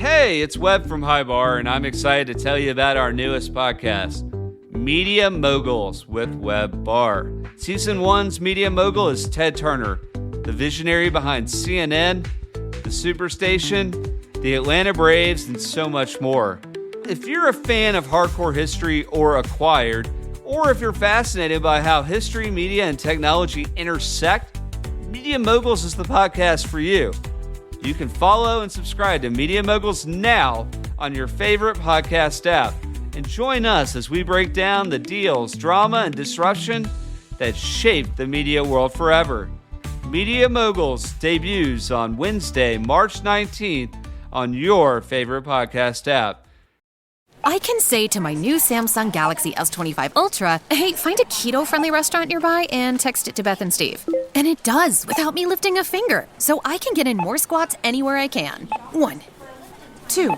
Hey, it's Webb from High Bar, and I'm excited to tell you about our newest podcast, Media Moguls with Webb Barr. Season 1's Media Mogul is Ted Turner, the visionary behind CNN, the Superstation, the Atlanta Braves, and so much more. If you're a fan of hardcore history or acquired, or if you're fascinated by how history, media, and technology intersect, Media Moguls is the podcast for you. You can follow and subscribe to Media Moguls now on your favorite podcast app. And join us as we break down the deals, drama, and disruption that shaped the media world forever. Media Moguls debuts on Wednesday, March 19th on your favorite podcast app. I can say to my new Samsung Galaxy S25 Ultra, hey, find a keto-friendly restaurant nearby and text it to Beth and Steve. And it does, without me lifting a finger. So I can get in more squats anywhere I can. 1, 2,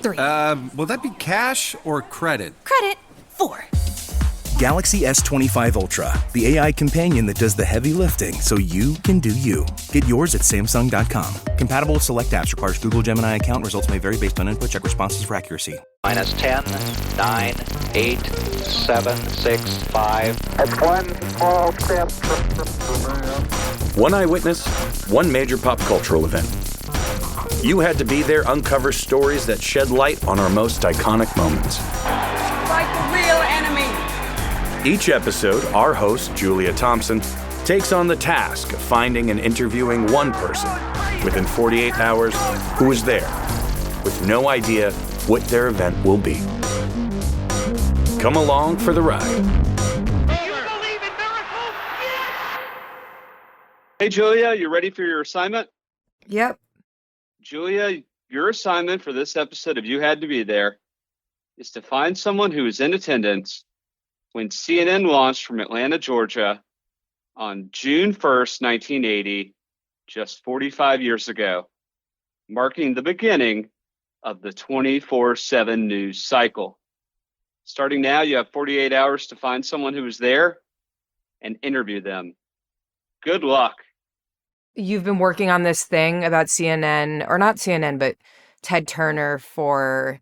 3. Will that be cash or credit? Credit. 4. Galaxy S25 Ultra, the AI companion that does the heavy lifting so you can do you. Get yours at Samsung.com. Compatible with select apps. Requires Google Gemini account. Results may vary based on input. Check responses for accuracy. Minus 10, 9, 8, 7, 6, 5. That's one small step for man. One eyewitness, one major pop cultural event. You Had to Be There uncovers stories that shed light on our most iconic moments. Like the real enemy. Each episode, our host, Julia Thompson, takes on the task of finding and interviewing one person within 48 hours who was there, with no idea what their event will be. Come along for the ride. Hey, Julia, you ready for your assignment? Yep. Julia, your assignment for this episode of You Had to Be There is to find someone who was in attendance when CNN launched from Atlanta, Georgia on June 1st, 1980, just 45 years ago, marking the beginning of the 24/7 news cycle. Starting now, you have 48 hours to find someone who was there and interview them. Good luck. You've been working on this thing about CNN, or not CNN, but Ted Turner for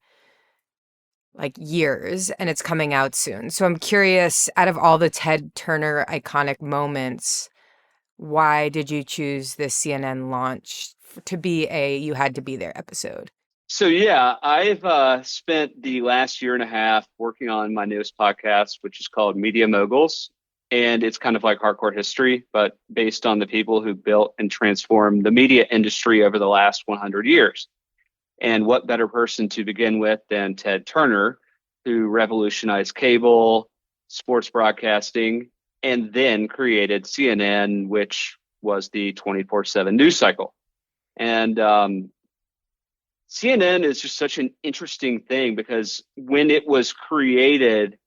like years, and it's coming out soon. So I'm curious, out of all the Ted Turner iconic moments, why did you choose this CNN launch to be a You Had to Be There episode? So yeah, I've spent the last year and a half working on my newest podcast, which is called Media Moguls. And it's kind of like hardcore history, but based on the people who built and transformed the media industry over the last 100 years. And what better person to begin with than Ted Turner, who revolutionized cable, sports broadcasting, and then created CNN, which was the 24/7 news cycle. And CNN is just such an interesting thing because when it was created,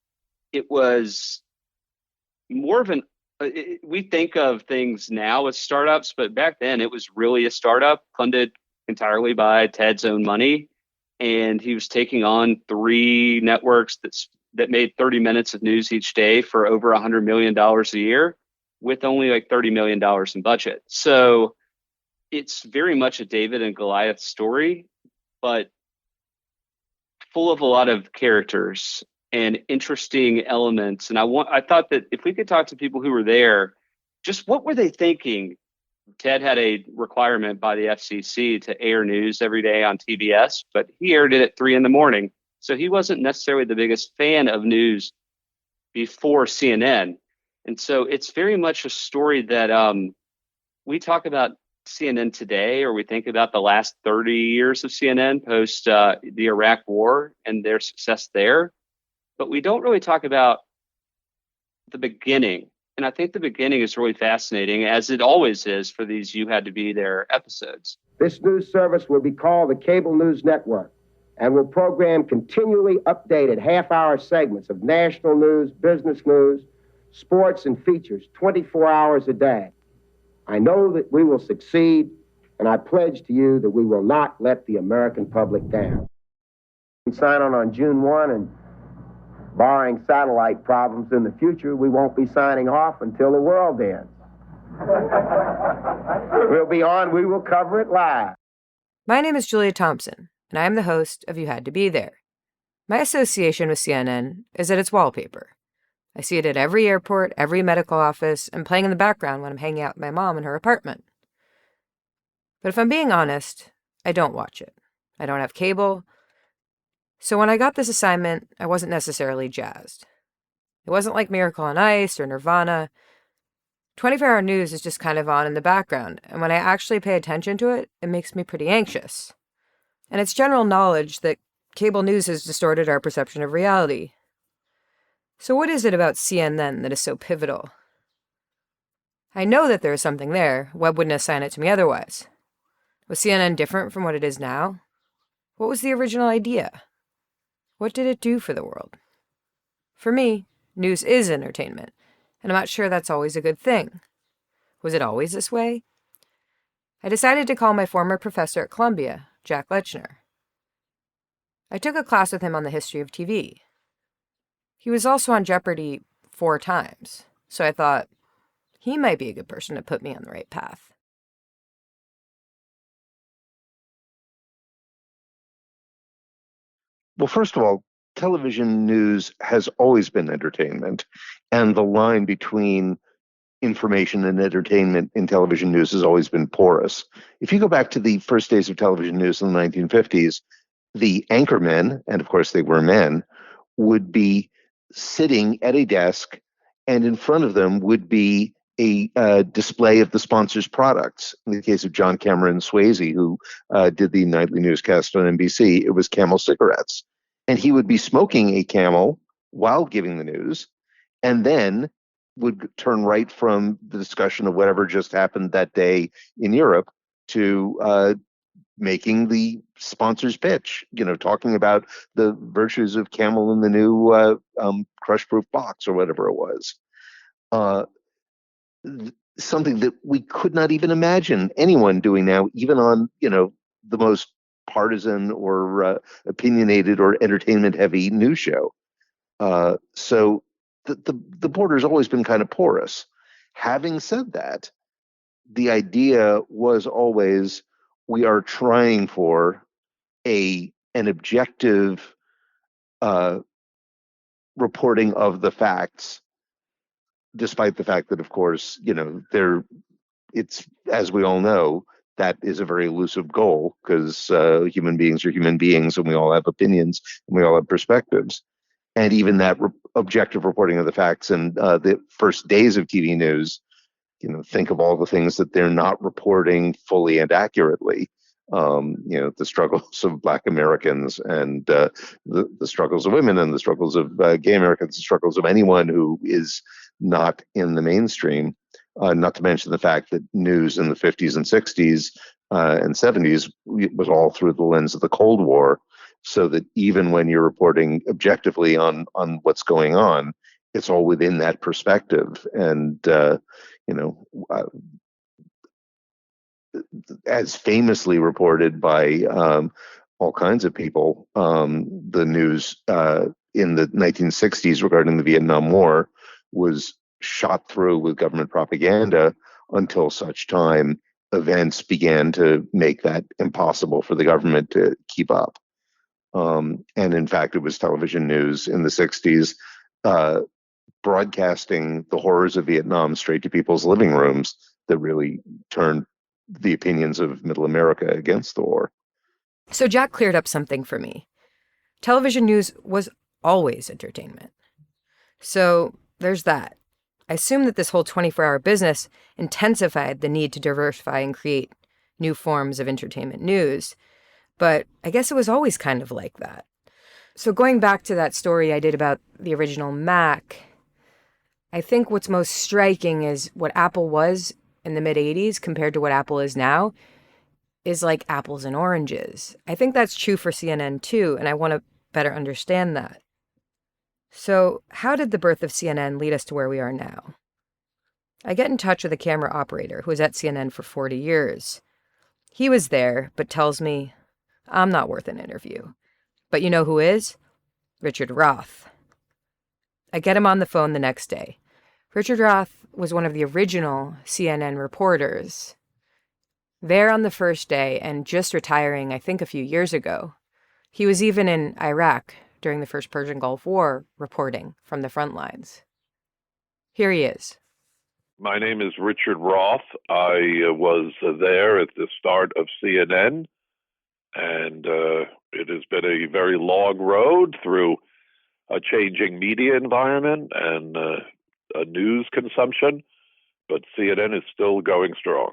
it was more of we think of things now as startups, but back then it was really a startup funded entirely by Ted's own money. And he was taking on 3 networks that made 30 minutes of news each day for over $100 million a year with only like $30 million in budget. So it's very much a David and Goliath story, but full of a lot of characters and interesting elements. And I thought that if we could talk to people who were there, just what were they thinking? Ted had a requirement by the FCC to air news every day on TBS, but he aired it at 3 a.m. So he wasn't necessarily the biggest fan of news before CNN. And so it's very much a story that we talk about CNN today, or we think about the last 30 years of CNN post the Iraq War and their success there. But we don't really talk about the beginning. And I think the beginning is really fascinating, as it always is for these You Had to Be There episodes. This news service will be called the Cable News Network and will program continually updated half-hour segments of national news, business news, sports, and features 24 hours a day. I know that we will succeed, and I pledge to you that we will not let the American public down. We sign on June 1, and barring satellite problems in the future, we won't be signing off until the world ends. We'll be on, we will cover it live. My name is Julia Thompson. and I am the host of You Had to Be There. My association with CNN is that it's wallpaper. I see it at every airport, every medical office, and playing in the background when I'm hanging out with my mom in her apartment. But if I'm being honest, I don't watch it. I don't have cable. So when I got this assignment, I wasn't necessarily jazzed. It wasn't like Miracle on Ice or Nirvana. 24-hour news is just kind of on in the background, and when I actually pay attention to it, it makes me pretty anxious. And it's general knowledge that cable news has distorted our perception of reality. So what is it about CNN that is so pivotal? I know that there is something there. Webb wouldn't assign it to me otherwise. Was CNN different from what it is now? What was the original idea? What did it do for the world? For me, news is entertainment, and I'm not sure that's always a good thing. Was it always this way? I decided to call my former professor at Columbia, Jack Lechner. I took a class with him on the history of TV. He was also on Jeopardy 4 times, so I thought he might be a good person to put me on the right path. Well, first of all, television news has always been entertainment, and the line between information and entertainment in television news has always been porous. If you go back to the first days of television news in the 1950s, the anchormen, and of course they were men, would be sitting at a desk, and in front of them would be a display of the sponsor's products. In the case of John Cameron Swayze, who did the nightly newscast on NBC, it was Camel cigarettes. And he would be smoking a Camel while giving the news, and then would turn right from the discussion of whatever just happened that day in Europe to making the sponsor's pitch, talking about the virtues of Camel in the new crush-proof box or whatever it was. Something that we could not even imagine anyone doing now, even on, the most partisan or opinionated or entertainment-heavy news show. So the border's always been kind of porous. Having said that, the idea was always we are trying for an objective reporting of the facts, despite the fact that, of course, it's, as we all know, that is a very elusive goal, because human beings are human beings, and we all have opinions and we all have perspectives. And even that objective reporting of the facts in the first days of TV news, think of all the things that they're not reporting fully and accurately. The struggles of Black Americans, and the struggles of women, and the struggles of gay Americans, the struggles of anyone who is not in the mainstream. Not to mention the fact that news in the 50s and 60s and 70s was all through the lens of the Cold War, so that even when you're reporting objectively on what's going on, it's all within that perspective. And, as famously reported by all kinds of people, the news in the 1960s regarding the Vietnam War was shot through with government propaganda until such time events began to make that impossible for the government to keep up. And in fact, it was television news in the 60s broadcasting the horrors of Vietnam straight to people's living rooms that really turned the opinions of Middle America against the war. So Jack cleared up something for me. Television news was always entertainment. So there's that. I assume that this whole 24-hour business intensified the need to diversify and create new forms of entertainment news. But I guess it was always kind of like that. So going back to that story I did about the original Mac, I think what's most striking is what Apple was in the mid-'80s compared to what Apple is now is like apples and oranges. I think that's true for CNN too, and I want to better understand that. So how did the birth of CNN lead us to where we are now? I get in touch with a camera operator who was at CNN for 40 years. He was there, but tells me, I'm not worth an interview. But you know who is? Richard Roth. I get him on the phone the next day. Richard Roth was one of the original CNN reporters. There on the first day, and just retiring, I think, a few years ago. He was even in Iraq during the first Persian Gulf War, reporting from the front lines. Here he is. My name is Richard Roth. I was there at the start of CNN, and it has been a very long road through a changing media environment and a news consumption, but CNN is still going strong.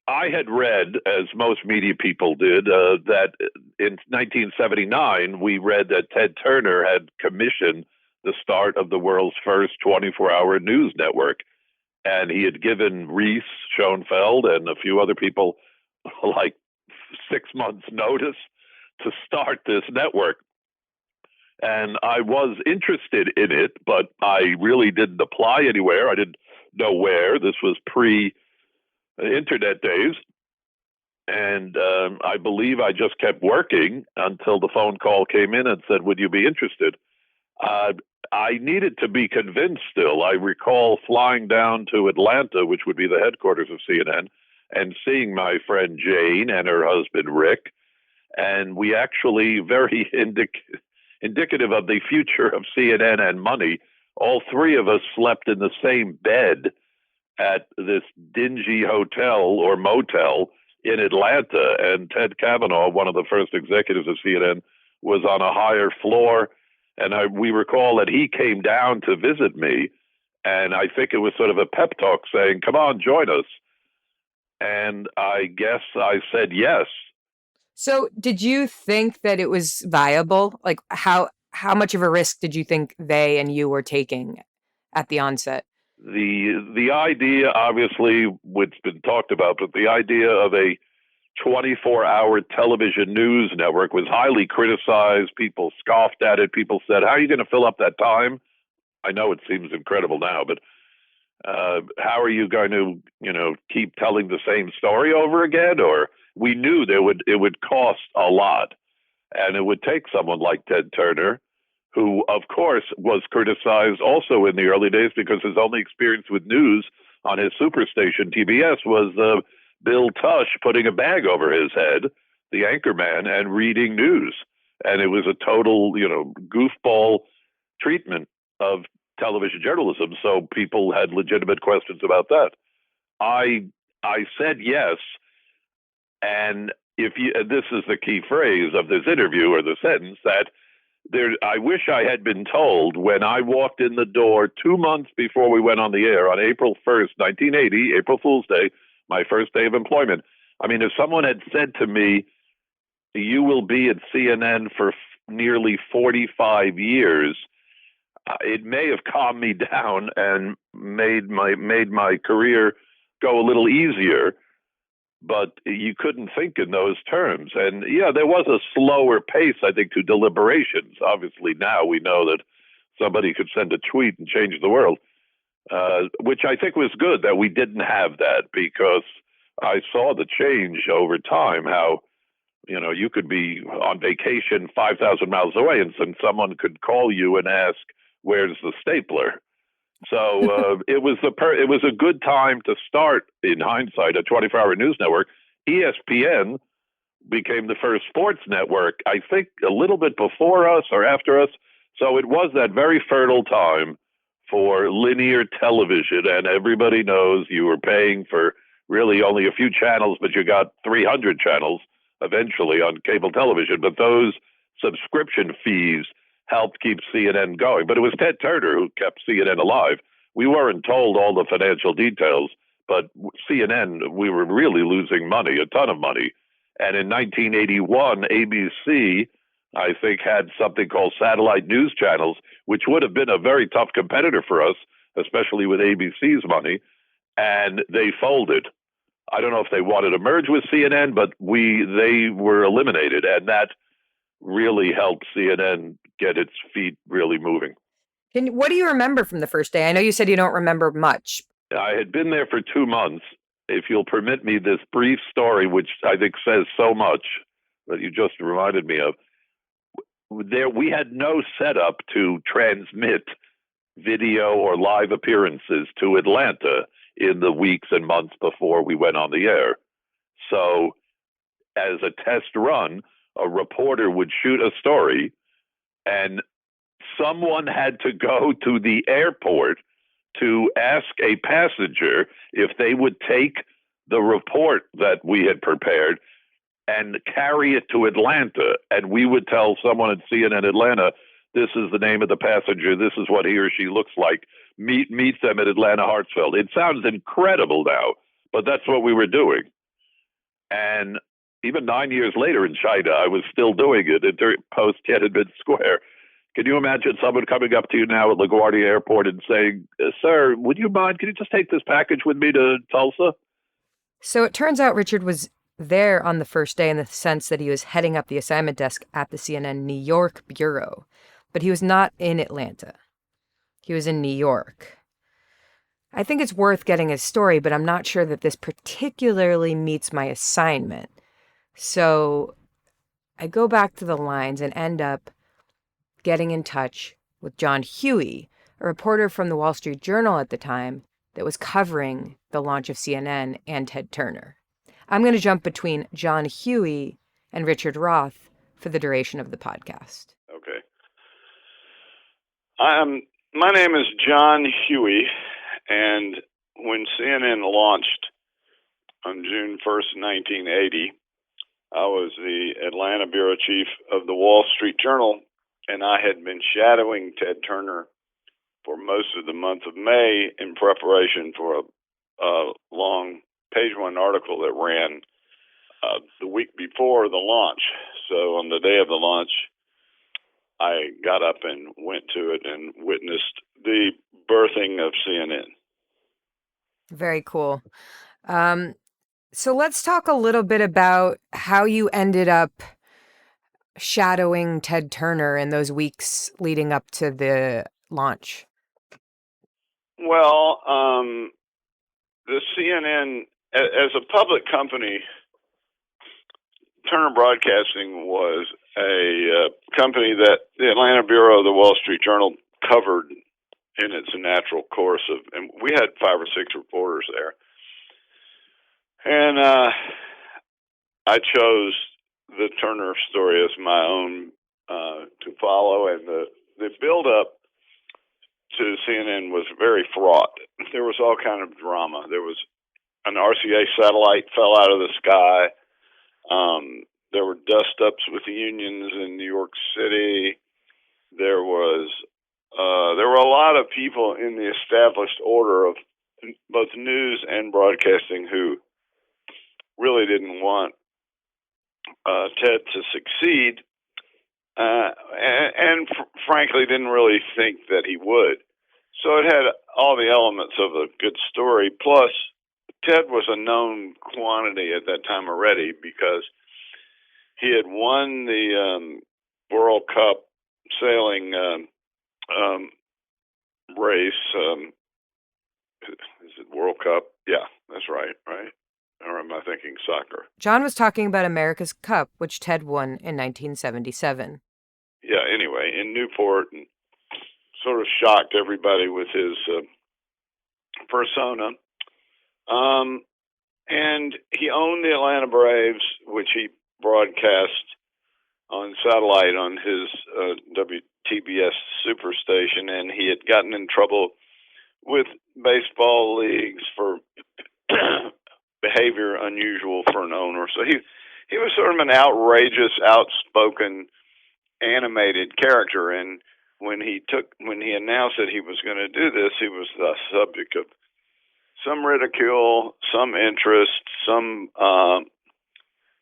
I had read, as most media people did, that in 1979, we read that Ted Turner had commissioned the start of the world's first 24-hour news network. And he had given Reese, Schoenfeld, and a few other people like 6 months' notice to start this network. And I was interested in it, but I really didn't apply anywhere. I didn't know where. This was pre-internet days. And I believe I just kept working until the phone call came in and said, would you be interested? I needed to be convinced still. I recall flying down to Atlanta, which would be the headquarters of CNN, and seeing my friend Jane and her husband Rick. And we actually, very indicative of the future of CNN and money, all three of us slept in the same bed at this dingy hotel or motel in Atlanta. And Ted Kavanaugh, one of the first executives of CNN, was on a higher floor. And we recall that he came down to visit me, and I think it was sort of a pep talk saying, come on, join us. And I guess I said yes. So did you think that it was viable? Like how much of a risk did you think they and you were taking at the onset? The idea, obviously, what's been talked about, but the idea of a 24-hour television news network was highly criticized. People scoffed at it. People said, how are you going to fill up that time? I know it seems incredible now, but how are you going to, keep telling the same story over again? Or we knew it would cost a lot, and it would take someone like Ted Turner, who, of course, was criticized also in the early days because his only experience with news on his superstation, TBS, was Bill Tush putting a bag over his head, the anchor man, and reading news. And it was a total, goofball treatment of television journalism. So people had legitimate questions about that. I said yes. And this is the key phrase of this interview or the sentence, that I wish I had been told when I walked in the door 2 months before we went on the air on April 1st, 1980, April Fool's Day, my first day of employment. I mean, if someone had said to me, you will be at CNN for nearly 45 years, it may have calmed me down and made my career go a little easier. But you couldn't think in those terms. And yeah, there was a slower pace, I think, to deliberations. Obviously, now we know that somebody could send a tweet and change the world, which I think was good that we didn't have that, because I saw the change over time, how, you could be on vacation 5,000 miles away and someone could call you and ask, where's the stapler? So it was a good time to start, in hindsight, a 24-hour news network. ESPN became the first sports network, I think, a little bit before us or after us. So it was that very fertile time for linear television, and everybody knows you were paying for really only a few channels, but you got 300 channels eventually on cable television. But those subscription fees helped keep CNN going. But it was Ted Turner who kept CNN alive. We weren't told all the financial details, but CNN, we were really losing money, a ton of money. And in 1981, ABC, I think, had something called satellite news channels, which would have been a very tough competitor for us, especially with ABC's money, and they folded. I don't know if they wanted to merge with CNN, but they were eliminated, and that really helped CNN get its feet really moving. What do you remember from the first day? I know you said you don't remember much. I had been there for 2 months. If you'll permit me this brief story, which I think says so much, that you just reminded me of. We had no setup to transmit video or live appearances to Atlanta in the weeks and months before we went on the air. So as a test run, a reporter would shoot a story, and someone had to go to the airport to ask a passenger if they would take the report that we had prepared and carry it to Atlanta. And we would tell someone at CNN Atlanta, this is the name of the passenger, this is what he or she looks like. Meet them at Atlanta Hartsfield. It sounds incredible now, but that's what we were doing. And even 9 years later in China, I was still doing it post Tiananmen Square. Can you imagine someone coming up to you now at LaGuardia Airport and saying, sir, would you mind, can you just take this package with me to Tulsa? So it turns out Richard was there on the first day in the sense that he was heading up the assignment desk at the CNN New York bureau, but he was not in Atlanta. He was in New York. I think it's worth getting his story, but I'm not sure that this particularly meets my assignment. So I go back to the lines and end up getting in touch with John Huey, a reporter from the Wall Street Journal at the time that was covering the launch of CNN and Ted Turner. I'm going to jump between John Huey and Richard Roth for the duration of the podcast. Okay. My name is John Huey, and when CNN launched on June 1st, 1980, I was the Atlanta bureau chief of the Wall Street Journal, and I had been shadowing Ted Turner for most of the month of May in preparation for a long page-one article that ran the week before the launch. So on the day of the launch, I got up and went to it and witnessed the birthing of CNN. Very cool. So let's talk a little bit about how you ended up shadowing Ted Turner in those weeks leading up to the launch. Well, the CNN, as a public company, Turner Broadcasting was a company that the Atlanta bureau of the Wall Street Journal covered in its natural course of, and we had 5 or 6 reporters there. And I chose the Turner story as my own to follow, and the build-up to CNN was very fraught. There was all kind of drama. There was an RCA satellite fell out of the sky. There were dust-ups with the unions in New York City. There were a lot of people in the established order of both news and broadcasting who really didn't want Ted to succeed, and frankly didn't really think that he would. So it had all the elements of a good story. Plus, Ted was a known quantity at that time already because he had won the World Cup sailing race. Is it World Cup? Yeah, that's right, right? Or am I thinking soccer? John was talking about America's Cup, which Ted won in 1977. Yeah, anyway, in Newport, and sort of shocked everybody with his persona. And he owned the Atlanta Braves, which he broadcast on satellite on his WTBS superstation, and he had gotten in trouble with baseball leagues for behavior unusual for an owner. So he was sort of an outrageous, outspoken, animated character, and when he announced that he was going to do this, he was the subject of some ridicule, some interest, some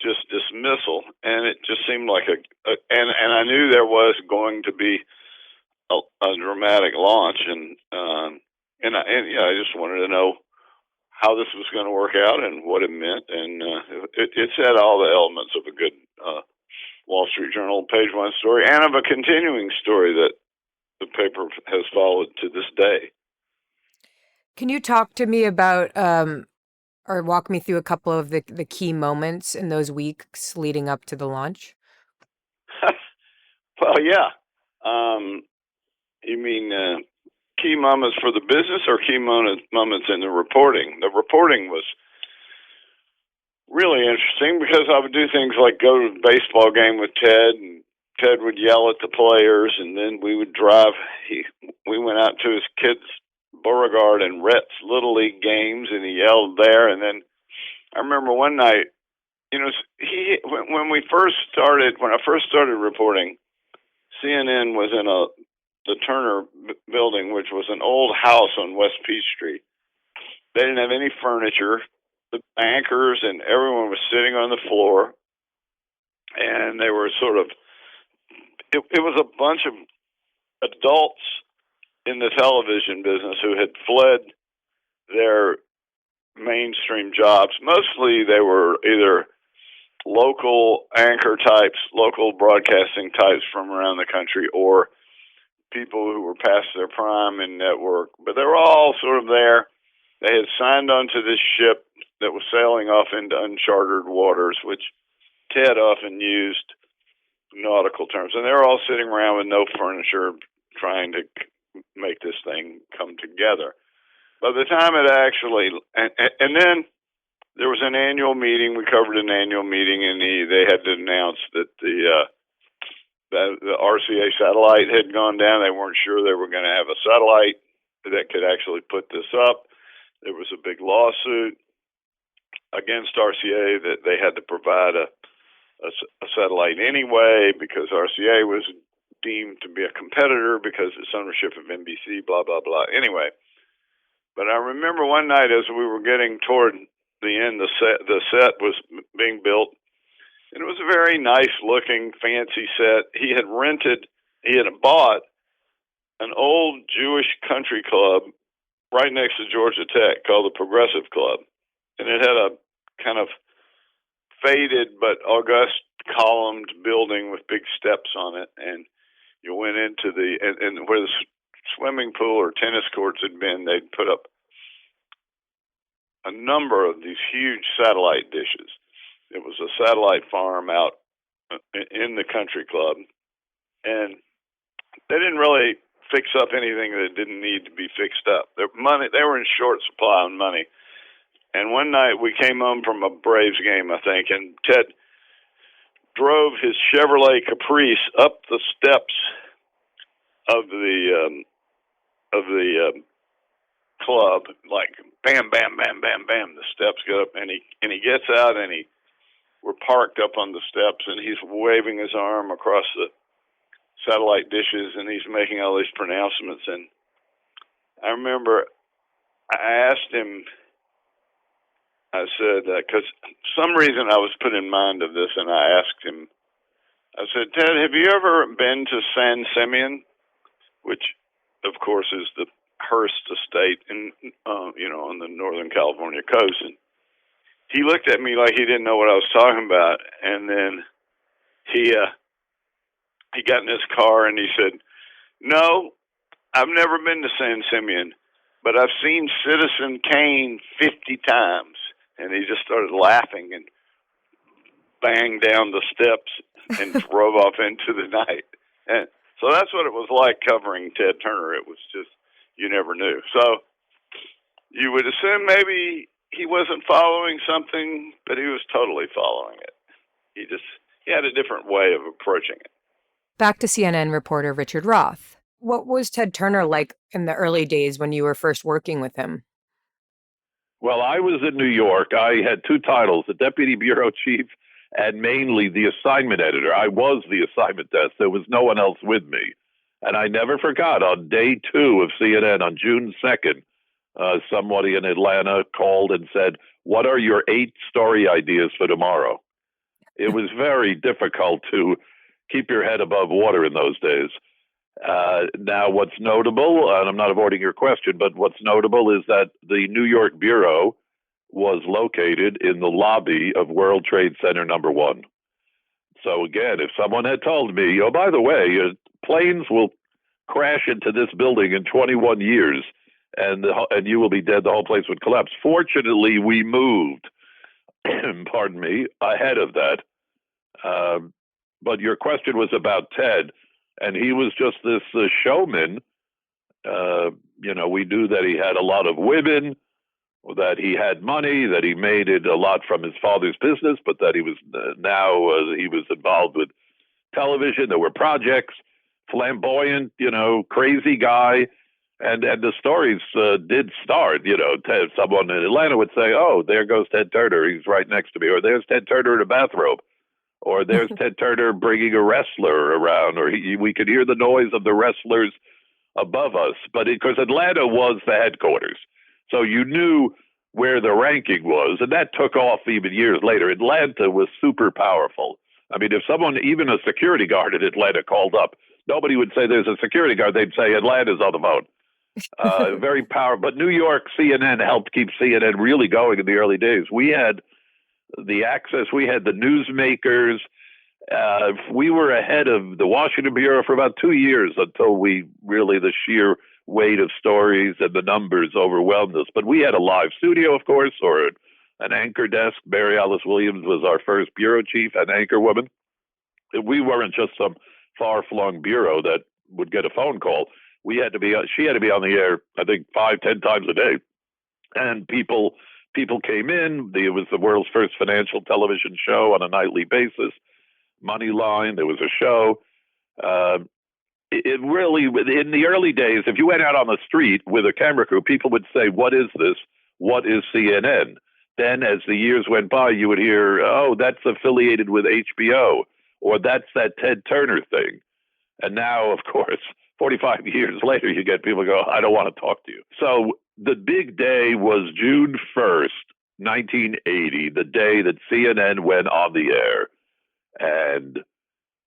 just dismissal, and it just seemed like and I knew there was going to be a dramatic launch, and I just wanted to know how this was going to work out and what it meant, and it had all the elements of a good Wall Street Journal page-one story and of a continuing story that the paper has followed to this day. Can you talk to me about, or walk me through a couple of the key moments in those weeks leading up to the launch? Well, yeah. You mean key moments for the business or key moments in the reporting? The reporting was really interesting because I would do things like go to the baseball game with Ted, and Ted would yell at the players, and then we would drive. We went out to his kids' Beauregard and Rhett's Little League games, and he yelled there. And then I remember one night, when I first started reporting, CNN was in the Turner building, which was an old house on West Peachtree. They didn't have any furniture. The anchors and everyone was sitting on the floor, and they were sort of, it was a bunch of adults in the television business who had fled their mainstream jobs. Mostly they were either local anchor types, local broadcasting types from around the country, or people who were past their prime in network. But they were all sort of there. They had signed onto this ship that was sailing off into uncharted waters, which Ted often used nautical terms. And they were all sitting around with no furniture trying to make this thing come together. By the time it actually, and then there was an annual meeting. We covered an annual meeting, and they had to announce that the RCA satellite had gone down. They weren't sure they were going to have a satellite that could actually put this up. There was a big lawsuit against RCA that they had to provide a satellite anyway because RCA was deemed to be a competitor because it's ownership of NBC, blah, blah, blah. Anyway, but I remember one night as we were getting toward the end, the set was being built, and it was a very nice-looking, fancy set. He had bought an old Jewish country club right next to Georgia Tech called the Progressive Club, and it had a kind of faded but august columned building with big steps on it, and you went into and where the swimming pool or tennis courts had been, they'd put up a number of these huge satellite dishes. It was a satellite farm out in the country club, and they didn't really fix up anything that didn't need to be fixed up. They were in short supply on money. And one night we came home from a Braves game, I think, and Ted drove his Chevrolet Caprice up the steps of the club, like bam, bam, bam, bam, bam. The steps go up, and he gets out, and we're parked up on the steps, and he's waving his arm across the satellite dishes, and he's making all these pronouncements. And I remember I asked him, I said, because some reason I was put in mind of this, and I asked him, I said, Ted, have you ever been to San Simeon, which, of course, is the Hearst estate on the Northern California coast? And he looked at me like he didn't know what I was talking about, and then he got in his car and he said, no, I've never been to San Simeon, but I've seen Citizen Kane 50 times. And he just started laughing and banged down the steps and drove off into the night. And so that's what it was like covering Ted Turner. It was just, you never knew. So you would assume maybe he wasn't following something, but he was totally following it. He had a different way of approaching it. Back to CNN reporter Richard Roth. What was Ted Turner like in the early days when you were first working with him? Well, I was in New York. I had two titles, the deputy bureau chief and mainly the assignment editor. I was the assignment desk. There was no one else with me. And I never forgot, on day 2 of CNN on June 2nd, somebody in Atlanta called and said, what are your 8 story ideas for tomorrow? It was very difficult to keep your head above water in those days. Now, what's notable, and I'm not avoiding your question, but what's notable is that the New York Bureau was located in the lobby of World Trade Center number 1. So again, if someone had told me, oh, by the way, planes will crash into this building in 21 years and you will be dead, the whole place would collapse. Fortunately, we moved, pardon me, ahead of that. But your question was about Ted. And he was just this showman. We knew that he had a lot of women. that he had money, that he made it a lot from his father's business, but that he was he was involved with television. There were projects, flamboyant, crazy guy. And the stories did start, someone in Atlanta would say, oh, there goes Ted Turner. He's right next to me. Or there's Ted Turner in a bathrobe. Or there's Ted Turner bringing a wrestler around. Or we could hear the noise of the wrestlers above us. But because Atlanta was the headquarters. So you knew where the ranking was. And that took off even years later. Atlanta was super powerful. I mean, if someone, even a security guard in Atlanta called up, nobody would say there's a security guard. They'd say Atlanta's on the phone. Very powerful. But New York, CNN helped keep CNN really going in the early days. We had the access. We had the newsmakers. We were ahead of the Washington Bureau for about 2 years until the sheer weight of stories and the numbers overwhelmed us. But we had a live studio, of course, or an anchor desk. Mary Alice Williams was our first bureau chief and anchor woman. We weren't just some far-flung bureau that would get a phone call. She had to be on the air, I think, 5-10 times a day. And people came in. It was the world's first financial television show on a nightly basis. Moneyline, there was a show. It really, in the early days, if you went out on the street with a camera crew, people would say, what is this? What is CNN? Then as the years went by, you would hear, oh, that's affiliated with HBO, or that's that Ted Turner thing. And now, of course, 45 years later, you get people go, I don't want to talk to you. So the big day was June 1st, 1980, the day that CNN went on the air. And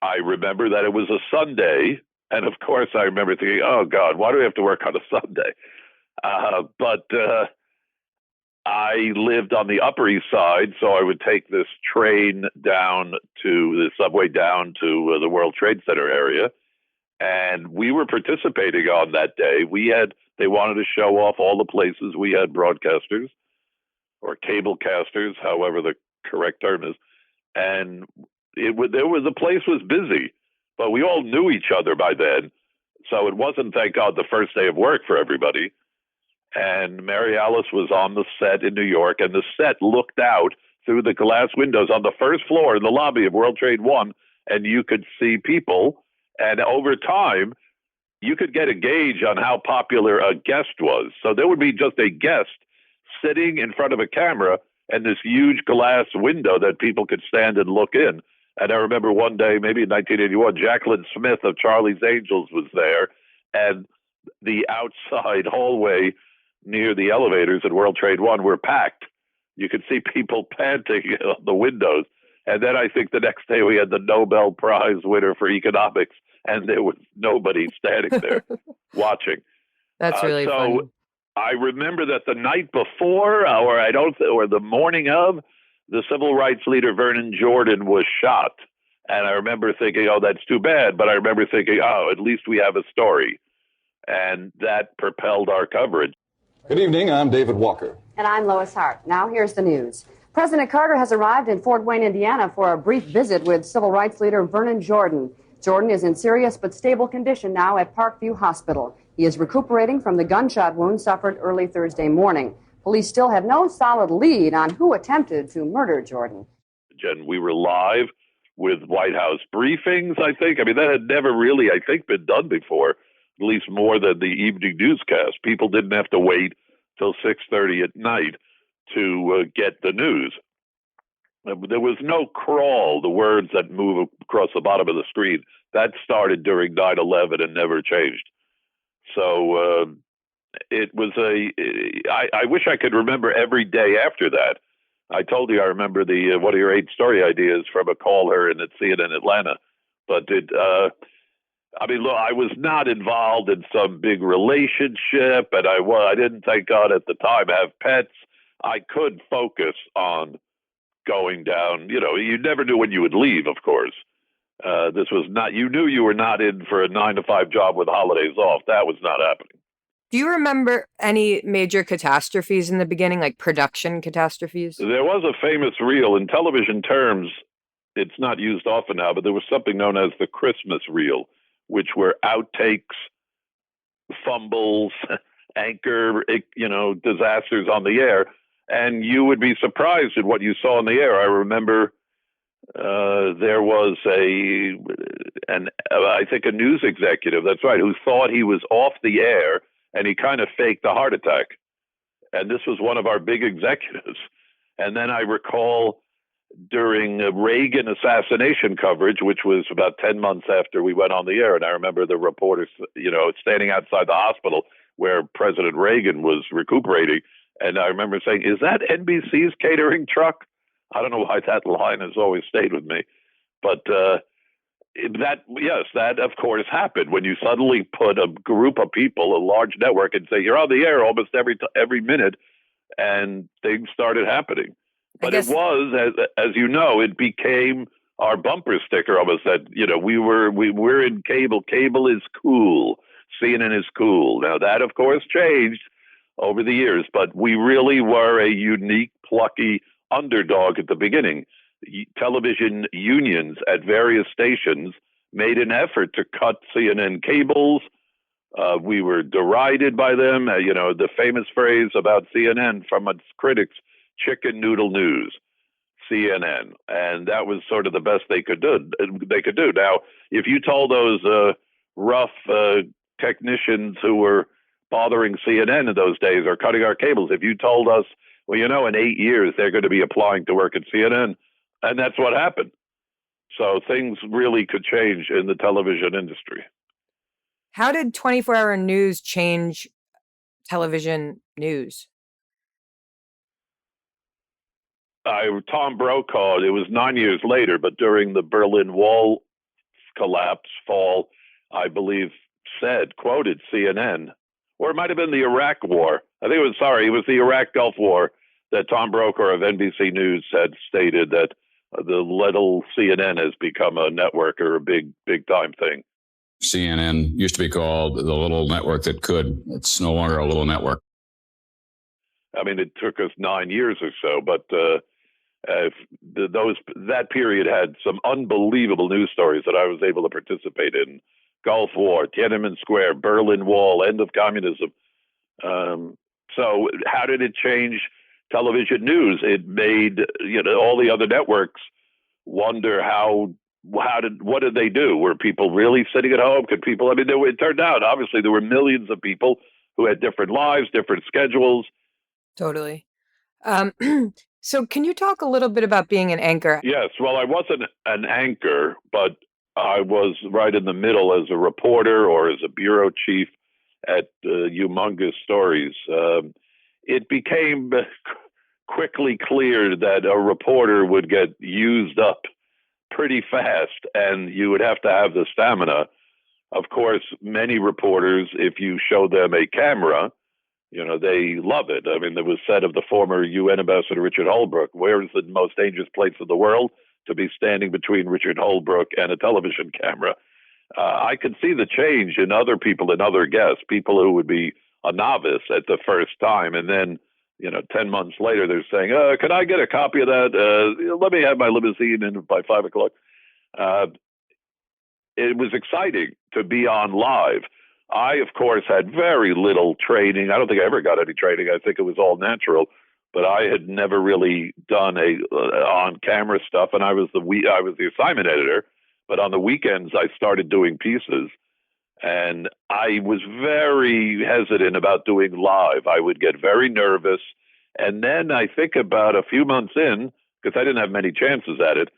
I remember that it was a Sunday. And of course, I remember thinking, oh, God, why do we have to work on a Sunday? But I lived on the Upper East Side, so I would take this train down to the subway down to the World Trade Center area. And we were participating on that day. They wanted to show off all the places we had broadcasters or cable casters, however the correct term is. And the place was busy, but we all knew each other by then. So it wasn't, thank God, the first day of work for everybody. And Mary Alice was on the set in New York, and the set looked out through the glass windows on the first floor in the lobby of World Trade One, and you could see people. And over time, you could get a gauge on how popular a guest was. So there would be just a guest sitting in front of a camera and this huge glass window that people could stand and look in. And I remember one day, maybe in 1981, Jacqueline Smith of Charlie's Angels was there, and the outside hallway near the elevators at World Trade One were packed. You could see people panting on the windows. And then I think the next day we had the Nobel Prize winner for economics, and there was nobody standing there watching. That's really funny. I remember that the night before, or the morning of, the civil rights leader Vernon Jordan was shot. And I remember thinking, oh, that's too bad. But I remember thinking, oh, at least we have a story. And that propelled our coverage. Good evening. I'm David Walker. And I'm Lois Hart. Now here's the news. President Carter has arrived in Fort Wayne, Indiana for a brief visit with civil rights leader Vernon Jordan. Jordan is in serious but stable condition now at Parkview Hospital. He is recuperating from the gunshot wound suffered early Thursday morning. Police still have no solid lead on who attempted to murder Jordan. Jen, we were live with White House briefings, I think. I mean, that had never really, I think, been done before, at least more than the evening newscast. People didn't have to wait till 6:30 at night to get the news. There was no crawl, the words that move across the bottom of the screen. That started during 9/11 and never changed. So it was I wish I could remember every day after that. I told you I remember the one of your 8 story ideas from a caller in at CNN Atlanta. But I mean, look, I was not involved in some big relationship, and I didn't, thank God, at the time have pets. I could focus on going down. You never knew when you would leave, of course. This was not, you knew you were not in for a 9-to-5 job with holidays off. That was not happening. Do you remember any major catastrophes in the beginning, like production catastrophes? There was a famous reel. In television terms, it's not used often now, but there was something known as the Christmas reel, which were outtakes, fumbles, anchor, disasters on the air, and you would be surprised at what you saw on the air. I remember there was I think a news executive, that's right, who thought he was off the air, and he kind of faked a heart attack. And this was one of our big executives. And then I recall during Reagan assassination coverage, which was about 10 months after we went on the air, and I remember the reporters, standing outside the hospital where President Reagan was recuperating. And I remember saying, "Is that NBC's catering truck?" I don't know why that line has always stayed with me. But that of course happened when you suddenly put a group of people, a large network, and say, "You're on the air almost every minute," and things started happening. But it was, as you know, it became our bumper sticker almost that, we're in cable. Cable is cool. CNN is cool. Now that, of course, changed over the years, but we really were a unique, plucky underdog at the beginning. Television unions at various stations made an effort to cut CNN cables. We were derided by them. The famous phrase about CNN from its critics, chicken noodle news, CNN. And that was sort of the best they could do. Now, if you told those rough technicians who were bothering CNN in those days or cutting our cables, if you told us, well, in 8 years, they're going to be applying to work at CNN, and that's what happened. So things really could change in the television industry. How did 24-hour news change television news? Tom Brokaw, it was 9 years later, but during the Berlin Wall collapse fall, I believe, quoted CNN, or it might have been the Iraq War. I think it was the Iraq Gulf War, that Tom Brokaw of NBC News had stated that the little CNN has become a network or a big time thing. CNN used to be called the little network that could. It's no longer a little network. I mean, it took us 9 years or so, but that period had some unbelievable news stories that I was able to participate in. Gulf War, Tiananmen Square, Berlin Wall, end of communism. So how did it change television news? It made all the other networks wonder what did they do? Were people really sitting at home? It turned out obviously there were millions of people who had different lives, different schedules. Totally. So can you talk a little bit about being an anchor? Yes. Well, I wasn't an anchor, but I was right in the middle as a reporter or as a bureau chief at humongous stories. It became quickly clear that a reporter would get used up pretty fast, and you would have to have the stamina. Of course, many reporters, if you show them a camera, they love it. I mean, there was said of the former UN ambassador Richard Holbrooke, where is the most dangerous place in the world? To be standing between Richard Holbrooke and a television camera. I could see the change in other people and other guests, people who would be a novice at the first time, and then 10 months later, they're saying, can I get a copy of that? Let me have my limousine in by 5 o'clock. It was exciting to be on live. I, of course, had very little training. I don't think I ever got any training. I think it was all natural. But I had never really done on-camera stuff, and I was the assignment editor. But on the weekends, I started doing pieces. And I was very hesitant about doing live. I would get very nervous. And then I think about a few months in, because I didn't have many chances at it,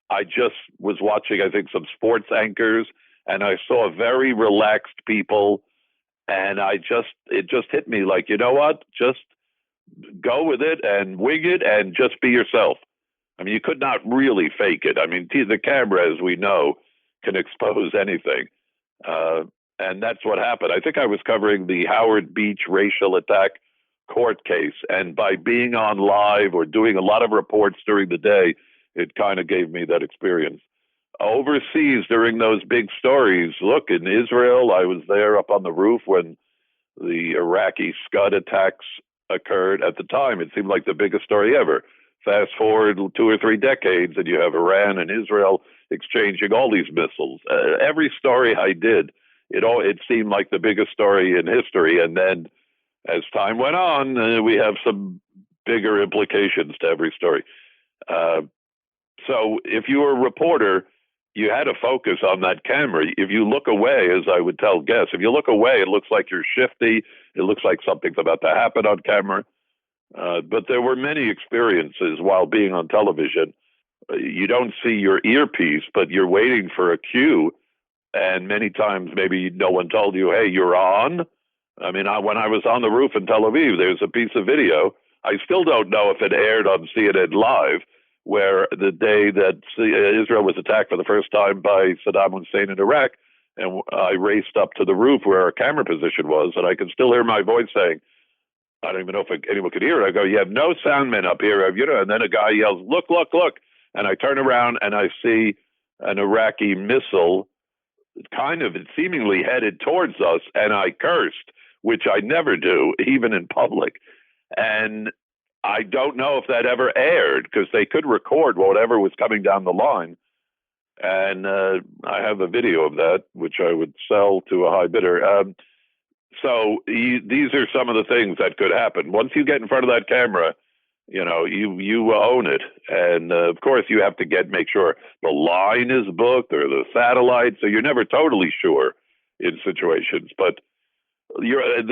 I just was watching, I think, some sports anchors, and I saw very relaxed people. And it just hit me like, you know what? Just go with it and wing it and just be yourself. I mean, you could not really fake it. I mean, the camera, as we know, can expose anything. And that's what happened. I think I was covering the Howard Beach racial attack court case. And by being on live or doing a lot of reports during the day, it kind of gave me that experience. Overseas, during those big stories, look, in Israel, I was there up on the roof when the Iraqi Scud attacks occurred. At the time, it seemed like the biggest story ever. Fast forward 2 or 3 decades, and you have Iran and Israel exchanging all these missiles. Every story I did, it seemed like the biggest story in history. And then as time went on, we have some bigger implications to every story. So if you were a reporter, you had to focus on that camera. If you look away, as I would tell guests, if you look away, it looks like you're shifty. It looks like something's about to happen on camera. But there were many experiences while being on television. You don't see your earpiece, but you're waiting for a cue. And many times maybe no one told you, hey, you're on. I mean, when I was on the roof in Tel Aviv, there's a piece of video. I still don't know if it aired on CNN Live, where the day that Israel was attacked for the first time by Saddam Hussein in Iraq, and I raced up to the roof where our camera position was, and I can still hear my voice saying, I don't even know if anyone could hear it. I go, you have no soundmen up here, have you? And then a guy yells, look, look, look. And I turn around and I see an Iraqi missile kind of seemingly headed towards us, and I cursed, which I never do, even in public. And I don't know if that ever aired, because they could record whatever was coming down the line. And I have a video of that, which I would sell to a high bidder. So these are some of the things that could happen. Once you get in front of that camera, you know, you own it. And of course, you have to make sure the line is booked or the satellite. So you're never totally sure in situations. But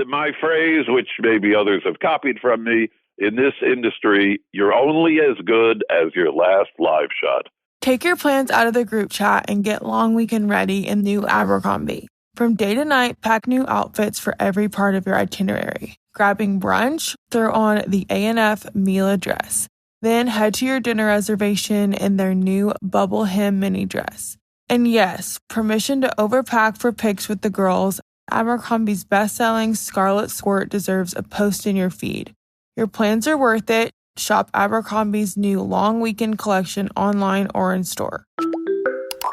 my phrase, which maybe others have copied from me, in this industry, you're only as good as your last live shot. Take your plans out of the group chat and get long weekend ready in new Abercrombie. From day to night, pack new outfits for every part of your itinerary. Grabbing brunch? Throw on the A&F Mila dress. Then head to your dinner reservation in their new bubble hem mini dress. And yes, permission to overpack for pics with the girls. Abercrombie's best-selling Scarlet Squirt deserves a post in your feed. Your plans are worth it. Shop Abercrombie's new long weekend collection online or in store.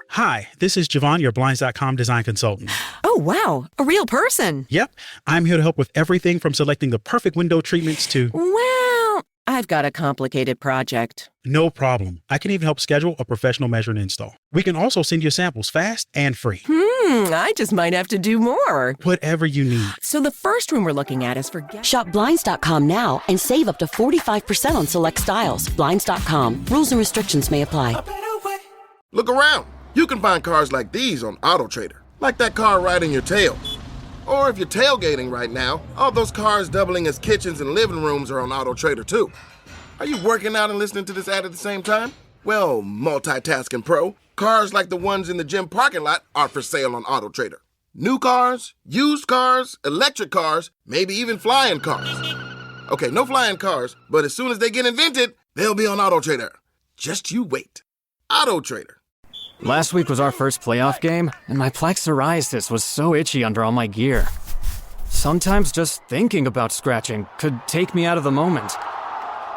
Hi, this is Javon, your Blinds.com design consultant. Oh, wow. A real person. Yep. I'm here to help with everything from selecting the perfect window treatments to... Well, I've got a complicated project. No problem. I can even help schedule a professional measure and install. We can also send you samples fast and free. I just might have to do more. Whatever you need. So the first room we're looking at is for... Shop Blinds.com now and save up to 45% on select styles. Blinds.com. Rules and restrictions may apply. Look around. You can find cars like these on AutoTrader. Like that car riding your tail. Or if you're tailgating right now, all those cars doubling as kitchens and living rooms are on AutoTrader too. Are you working out and listening to this ad at the same time? Well, multitasking pro, cars like the ones in the gym parking lot are for sale on AutoTrader. New cars, used cars, electric cars, maybe even flying cars. Okay, no flying cars, but as soon as they get invented, they'll be on AutoTrader. Just you wait. AutoTrader. Last week was our first playoff game, and my plaque psoriasis was so itchy under all my gear. Sometimes just thinking about scratching could take me out of the moment.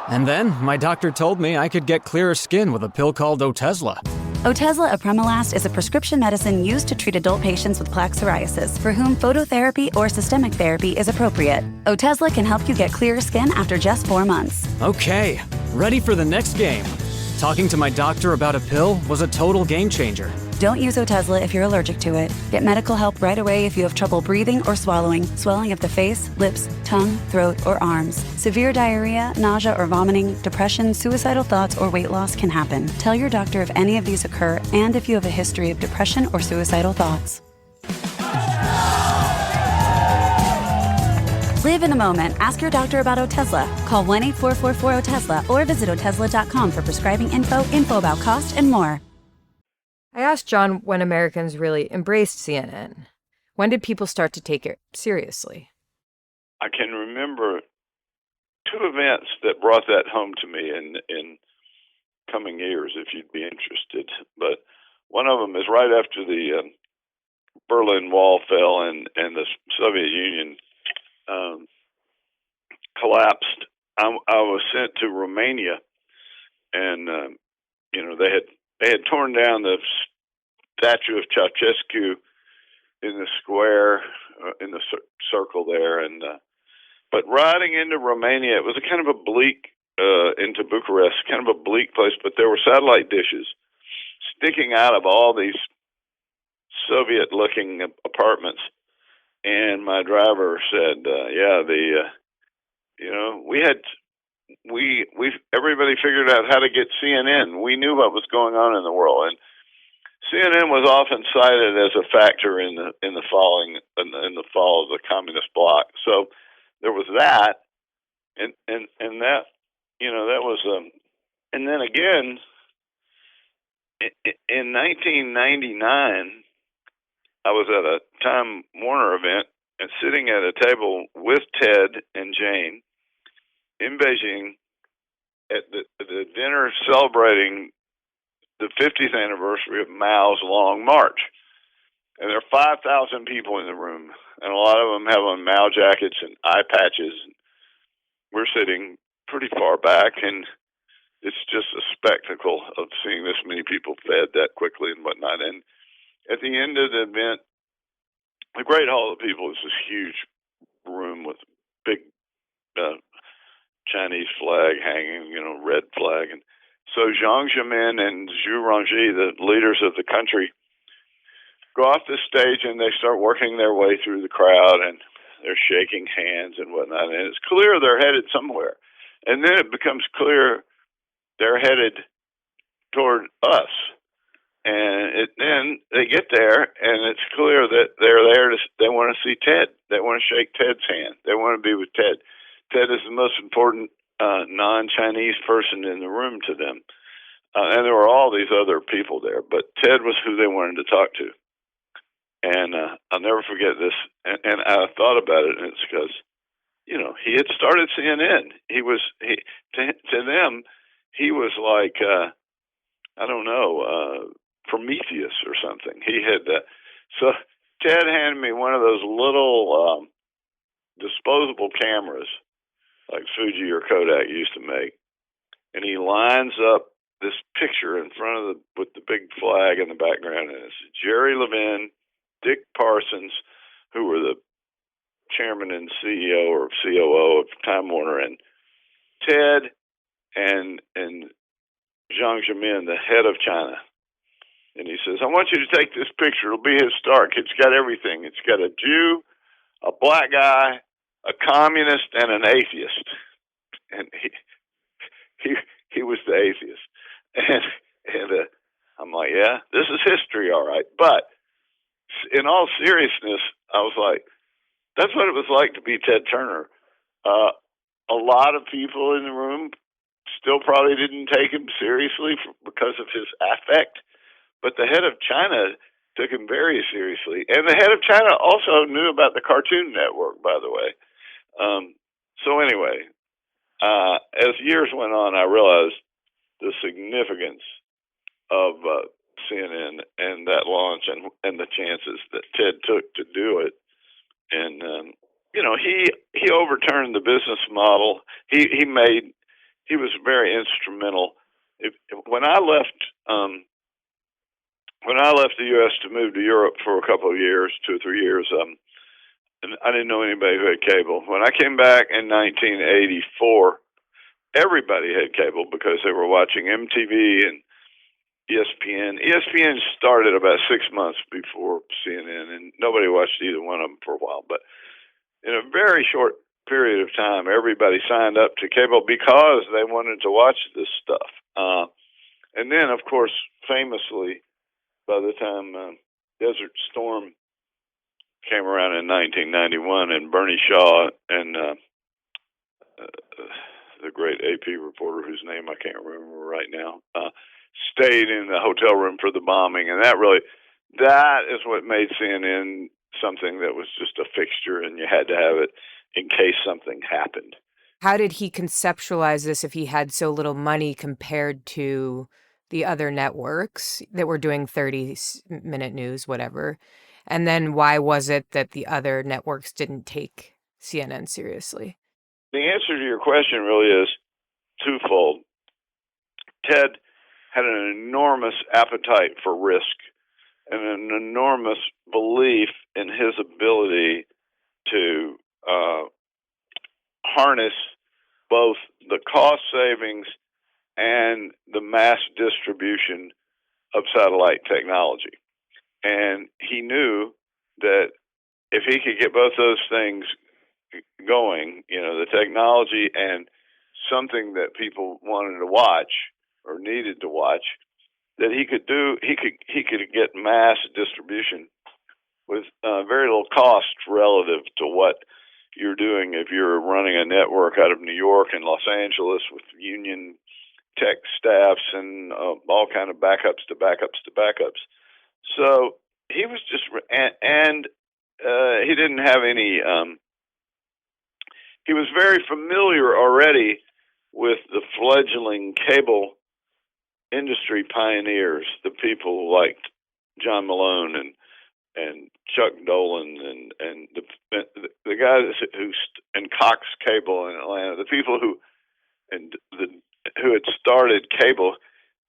And then my doctor told me I could get clearer skin with a pill called Otezla. Otezla apremilast is a prescription medicine used to treat adult patients with plaque psoriasis for whom phototherapy or systemic therapy is appropriate. Otezla can help you get clearer skin after just 4 months. Okay, ready for the next game. Talking to my doctor about a pill was a total game changer. Don't use Otezla if you're allergic to it. Get medical help right away if you have trouble breathing or swallowing, swelling of the face, lips, tongue, throat, or arms. Severe diarrhea, nausea or vomiting, depression, suicidal thoughts, or weight loss can happen. Tell your doctor if any of these occur and if you have a history of depression or suicidal thoughts. Live in the moment. Ask your doctor about Otezla. Call 1-844-4-OTEZLA or visit Otezla.com for prescribing info about cost, and more. I asked John when Americans really embraced CNN. When did people start to take it seriously? I can remember two events that brought that home to me in coming years, if you'd be interested. But one of them is right after the Berlin Wall fell and the Soviet Union collapsed. I was sent to Romania, and they had torn down the statue of Ceausescu in the square in the circle there, and but riding into Romania, it was a kind of a bleak into Bucharest, kind of a bleak place. But there were satellite dishes sticking out of all these Soviet-looking apartments. and my driver said, "Yeah, we everybody figured out how to get CNN. We knew what was going on in the world, and CNN was often cited as a factor in the fall of the communist bloc. So there was that, and that that was and then again in 1999, I was at a Time Warner event and sitting at a table with Ted and Jane in Beijing at the dinner celebrating the 50th anniversary of Mao's Long March. And there are 5,000 people in the room, and a lot of them have on Mao jackets and eye patches. We're sitting pretty far back, and it's just a spectacle of seeing this many people fed that quickly and whatnot. And at the end of the event, the Great Hall of People is this huge room with big Chinese flag hanging, red flag. And so Jiang Zemin and Zhu Rongji, the leaders of the country, go off the stage and they start working their way through the crowd, and they're shaking hands and whatnot. And it's clear they're headed somewhere. And then it becomes clear they're headed toward us. And then they get there, and it's clear that they're there they want to see Ted. They want to shake Ted's hand. They want to be with Ted. Ted is the most important non-Chinese person in the room to them. And there were all these other people there, but Ted was who they wanted to talk to. And I'll never forget this. And I thought about it, and it's because, he had started CNN. To them, he was like, I don't know, Prometheus or something. He had so Ted handed me one of those little disposable cameras like Fuji or Kodak used to make, and he lines up this picture in front of with the big flag in the background, and it's Jerry Levin, Dick Parsons, who were the chairman and CEO or COO of Time Warner, and Ted and Jiang Zemin, the head of China. And he says, "I want you to take this picture. It'll be historic. It's got everything. It's got a Jew, a black guy, a communist, and an atheist." And he was the atheist. And I'm like, yeah, this is history, all right. But in all seriousness, I was like, that's what it was like to be Ted Turner. A lot of people in the room still probably didn't take him seriously because of his affect. But the head of China took him very seriously. And the head of China also knew about the Cartoon Network, by the way. So anyway, as years went on, I realized the significance of CNN and that launch and the chances that Ted took to do it. And, he overturned the business model. He was very instrumental. When I left the U.S. to move to Europe for a couple of years, 2 or 3 years, and I didn't know anybody who had cable. When I came back in 1984, everybody had cable because they were watching MTV and ESPN. ESPN started about 6 months before CNN, and nobody watched either one of them for a while. But in a very short period of time, everybody signed up to cable because they wanted to watch this stuff. And then, of course, famously, by the time Desert Storm came around in 1991, and Bernie Shaw and the great AP reporter whose name I can't remember right now, stayed in the hotel room for the bombing, and that is what made CNN something that was just a fixture, and you had to have it in case something happened. How did he conceptualize this if he had so little money compared to the other networks that were doing 30-minute news, whatever? And then why was it that the other networks didn't take CNN seriously? The answer to your question really is twofold. Ted had an enormous appetite for risk and an enormous belief in his ability to harness both the cost savings and the mass distribution of satellite technology. And he knew that if he could get both those things going, the technology and something that people wanted to watch or needed to watch, that he could get mass distribution with very little cost relative to what you're doing if you're running a network out of New York and Los Angeles with union tech staffs and all kind of backups to backups to backups. So he was just, and he didn't have any, he was very familiar already with the fledgling cable industry pioneers, the people like John Malone and Chuck Dolan and the guys and Cox Cable in Atlanta, the people who had started cable.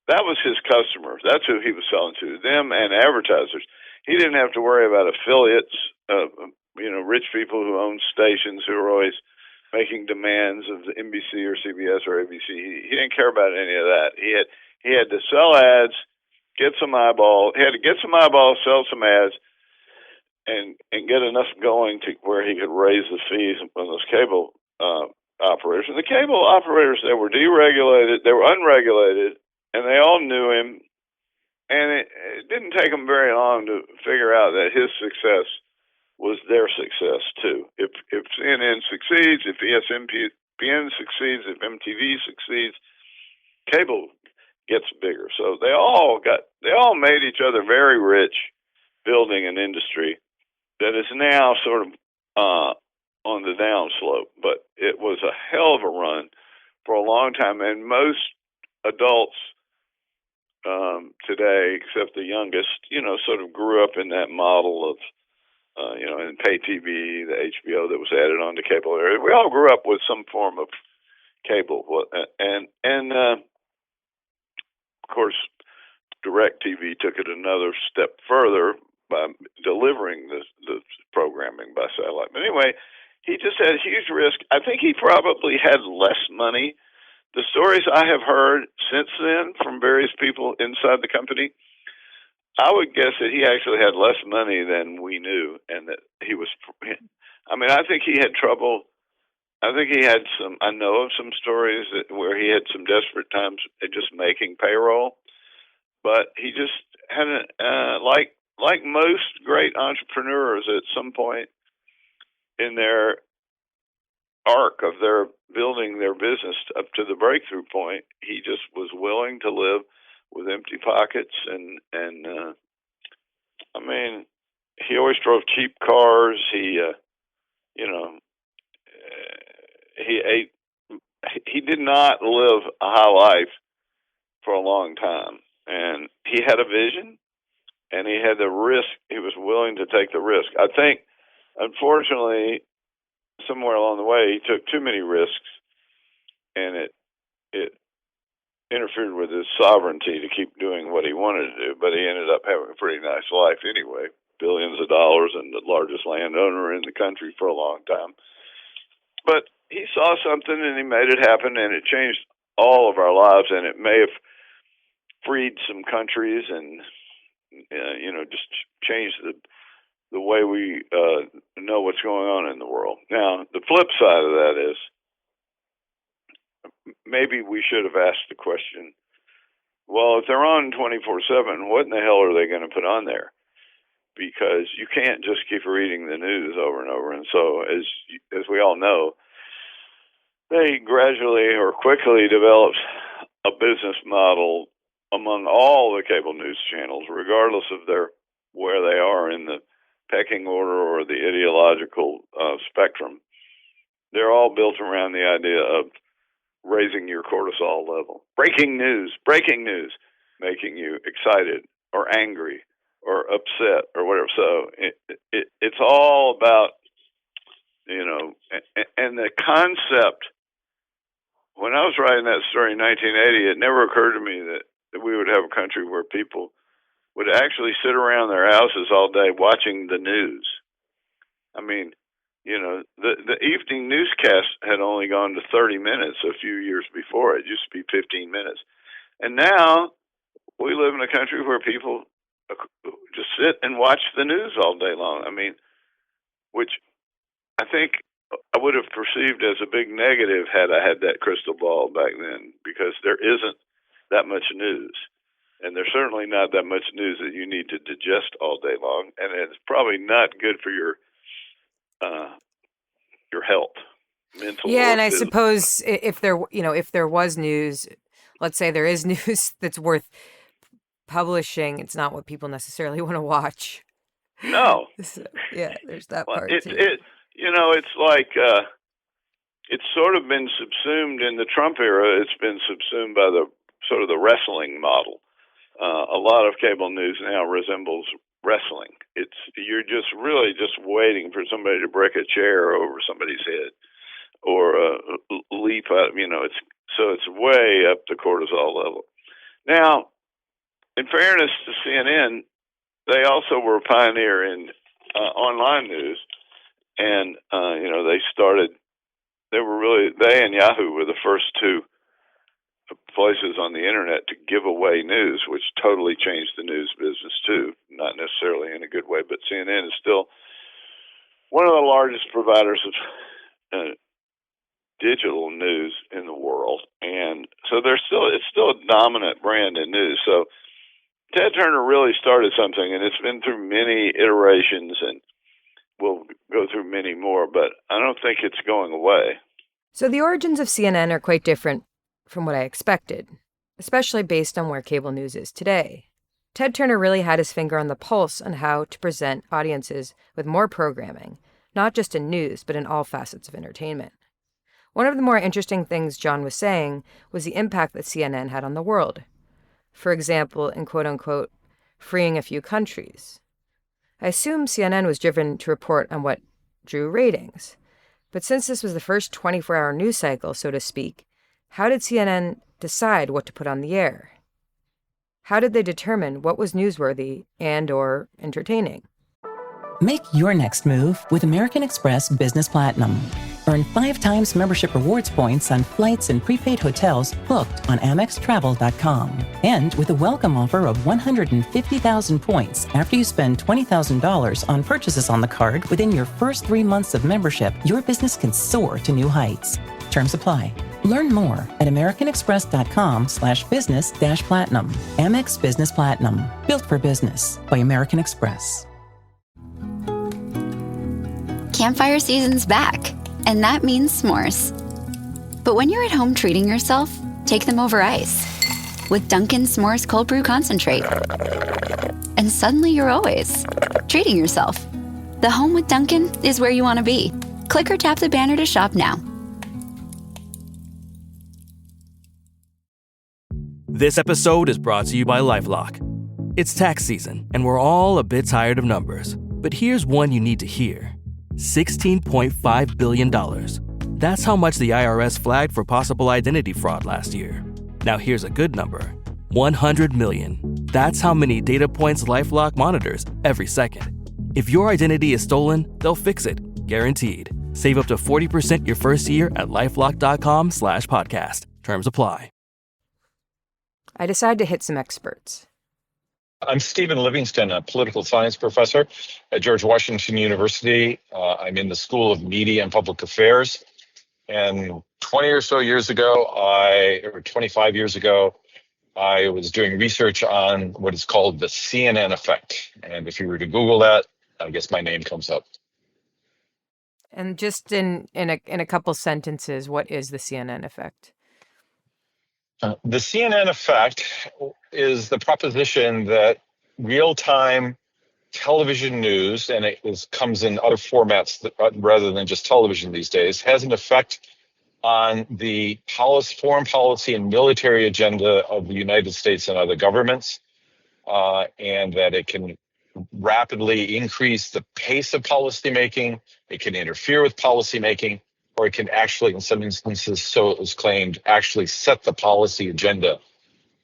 That was his customers. That's who he was selling to, them and advertisers. He didn't have to worry about affiliates, rich people who own stations who are always making demands of the NBC or CBS or ABC. He didn't care about any of that. He had to sell ads, get some eyeball. He had to get some eyeballs, sell some ads, and get enough going to where he could raise the fees on those cable operators. And the cable operators, they were deregulated, they were unregulated, and they all knew him. And it didn't take them very long to figure out that his success was their success too. If CNN succeeds, if ESPN succeeds, if MTV succeeds, cable gets bigger. So they all made each other very rich, building an industry that is now sort of on the downslope. But it was a hell of a run for a long time, and most adults today, except the youngest, sort of grew up in that model of, in pay TV, the HBO that was added on to cable area. We all grew up with some form of cable, and of course, DirecTV took it another step further by delivering the programming by satellite. But anyway, he just had huge risk. I think he probably had less money. The stories I have heard since then from various people inside the company, I would guess that he actually had less money than we knew, and that he was, I think he had trouble. I think he had I know of some stories where he had some desperate times at just making payroll, but he just had, like most great entrepreneurs at some point in their arc of their building their business up to the breakthrough point, he just was willing to live with empty pockets, and he always drove cheap cars. He did not live a high life for a long time, and he had a vision, and he had the risk. He was willing to take the risk. I think, unfortunately, somewhere along the way, he took too many risks, and it interfered with his sovereignty to keep doing what he wanted to do. But he ended up having a pretty nice life anyway, billions of dollars and the largest landowner in the country for a long time. But he saw something and he made it happen, and it changed all of our lives, and it may have freed some countries and just changed the way we know what's going on in the world. Now, the flip side of that is, maybe we should have asked the question, well, if they're on 24/7, what in the hell are they going to put on there? Because you can't just keep reading the news over and over. And so, as we all know, they gradually or quickly developed a business model among all the cable news channels, regardless of where they are in the pecking order or the ideological spectrum. They're all built around the idea of raising your cortisol level. Breaking news, making you excited or angry or upset or whatever. So it's all about, and the concept, when I was writing that story in 1980, it never occurred to me that we would have a country where people would actually sit around their houses all day watching the news. The evening newscast had only gone to 30 minutes a few years before. It used to be 15 minutes. And now we live in a country where people just sit and watch the news all day long. which I think I would have perceived as a big negative had I had that crystal ball back then, because there isn't that much news. And there's certainly not that much news that you need to digest all day long, and it's probably not good for your health, mental. Yeah, and I physical. suppose if there was news, let's say there is news that's worth publishing, it's not what people necessarily want to watch. No. So, yeah, there's that Well, part too. It's like it's sort of been subsumed in the Trump era. It's been subsumed by the sort of the wrestling model. A lot of cable news now resembles wrestling. You're just really just waiting for somebody to break a chair over somebody's head or leap out. It's way up the cortisol level. Now, in fairness to CNN, they also were a pioneer in online news, and they and Yahoo were the first two places on the internet to give away news, which totally changed the news business too. Not necessarily in a good way, but CNN is still one of the largest providers of digital news in the world, and so it's still a dominant brand in news. So Ted Turner really started something, and it's been through many iterations, and we'll go through many more, but I don't think it's going away. So the origins of CNN are quite different from what I expected, especially based on where cable news is today. Ted Turner really had his finger on the pulse on how to present audiences with more programming, not just in news, but in all facets of entertainment. One of the more interesting things John was saying was the impact that CNN had on the world. For example, in quote-unquote, freeing a few countries. I assume CNN was driven to report on what drew ratings. But since this was the first 24-hour news cycle, so to speak, how did CNN decide what to put on the air? How did they determine what was newsworthy and or entertaining? Make your next move with American Express Business Platinum. Earn 5 times membership rewards points on flights and prepaid hotels booked on AmexTravel.com. And with a welcome offer of 150,000 points after you spend $20,000 on purchases on the card within your first 3 months of membership, your business can soar to new heights. Terms apply. Learn more at americanexpress.com/business-platinum. Amex Business Platinum. Built for business by American Express. Campfire season's back, and that means s'mores. But when you're at home treating yourself, take them over ice with Dunkin' S'mores Cold Brew Concentrate. And suddenly you're always treating yourself. The home with Dunkin' is where you want to be. Click or tap the banner to shop now. This episode is brought to you by LifeLock. It's tax season, and we're all a bit tired of numbers. But here's one you need to hear. $16.5 billion. That's how much the IRS flagged for possible identity fraud last year. Now here's a good number. 100 million. That's how many data points LifeLock monitors every second. If your identity is stolen, they'll fix it. Guaranteed. Save up to 40% your first year at LifeLock.com/podcast. Terms apply. I decided to hit some experts. I'm Stephen Livingston, a political science professor at George Washington University. I'm in the School of Media and Public Affairs. And 20 or so years ago, or 25 years ago, I was doing research on what is called the CNN effect. And if you were to Google that, I guess my name comes up. And just in a couple sentences, what is the CNN effect? The CNN effect is the proposition that real-time television news, and comes in other formats rather than just television these days, has an effect on the foreign policy and military agenda of the United States and other governments, and that it can rapidly increase the pace of policymaking, it can interfere with policymaking, or it can actually, in some instances, so it was claimed, actually set the policy agenda.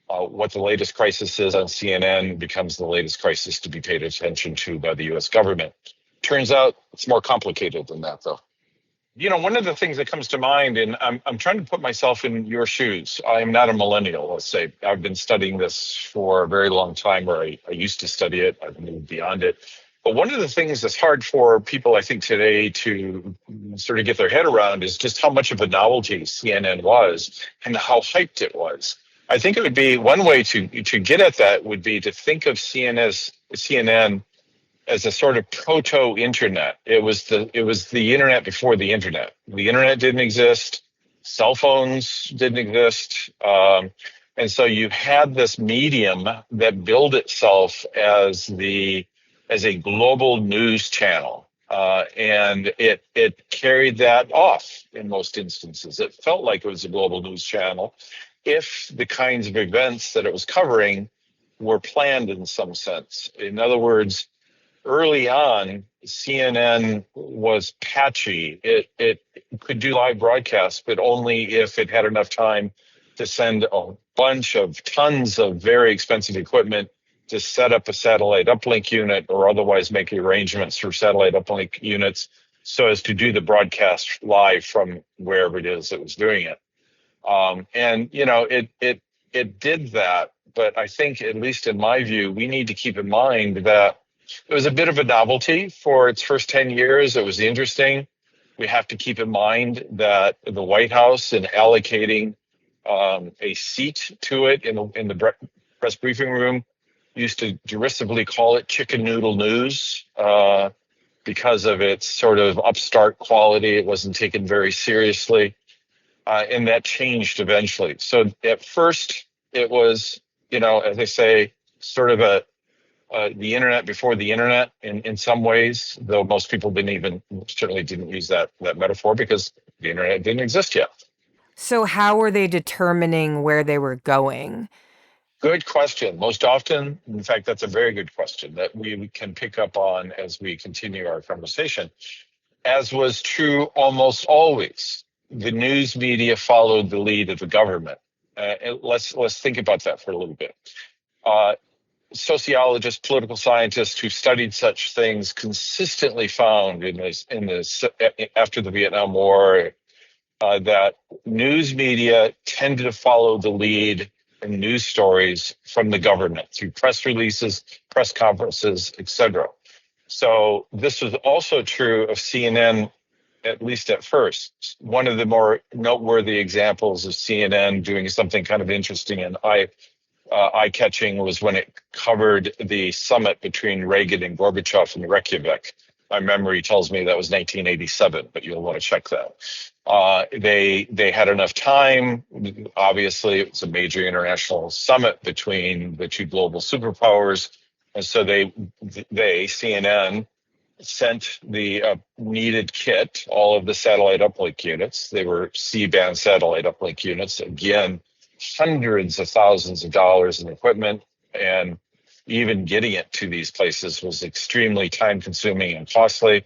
What the latest crisis is on CNN becomes the latest crisis to be paid attention to by the U.S. government. Turns out it's more complicated than that, though. One of the things that comes to mind, and I'm trying to put myself in your shoes. I am not a millennial, let's say. I've been studying this for a very long time, or I used to study it. I've moved beyond it. But one of the things that's hard for people, I think, today to sort of get their head around is just how much of a novelty CNN was and how hyped it was. I think it would be one way to get at that would be to think of CNN as a sort of proto-internet. It was the internet before the internet. The internet didn't exist. Cell phones didn't exist. And so you had this medium that billed itself as a global news channel. And it carried that off in most instances. It felt like it was a global news channel if the kinds of events that it was covering were planned in some sense. In other words, early on, CNN was patchy. It could do live broadcasts, but only if it had enough time to send a tons of very expensive equipment to set up a satellite uplink unit or otherwise make arrangements for satellite uplink units so as to do the broadcast live from wherever it is that was doing it. And, it did that. But I think, at least in my view, we need to keep in mind that it was a bit of a novelty for its first 10 years. It was interesting. We have to keep in mind that the White House, in allocating a seat to it in the press briefing room, used to derisively call it chicken noodle news because of its sort of upstart quality. It wasn't taken very seriously. And that changed eventually. So at first it was, as I say, sort of the internet before the internet in some ways, though most people certainly didn't use that metaphor because the internet didn't exist yet. So how were they determining where they were going? Good question. Most often, in fact, that's a very good question that we can pick up on as we continue our conversation. As was true almost always, the news media followed the lead of the government. Let's think about that for a little bit. Sociologists, political scientists who studied such things consistently found after the Vietnam War that news media tended to follow the lead in news stories from the government through press releases, press conferences, etc. So this was also true of CNN, at least at first. One of the more noteworthy examples of CNN doing something kind of interesting and eye-catching was when it covered the summit between Reagan and Gorbachev in Reykjavik. My memory tells me that was 1987, but you'll want to check that. They had enough time. Obviously, it was a major international summit between the two global superpowers. And so CNN, sent the needed kit, all of the satellite uplink units. They were C-band satellite uplink units. Again, hundreds of thousands of dollars in equipment, and even getting it to these places was extremely time-consuming and costly.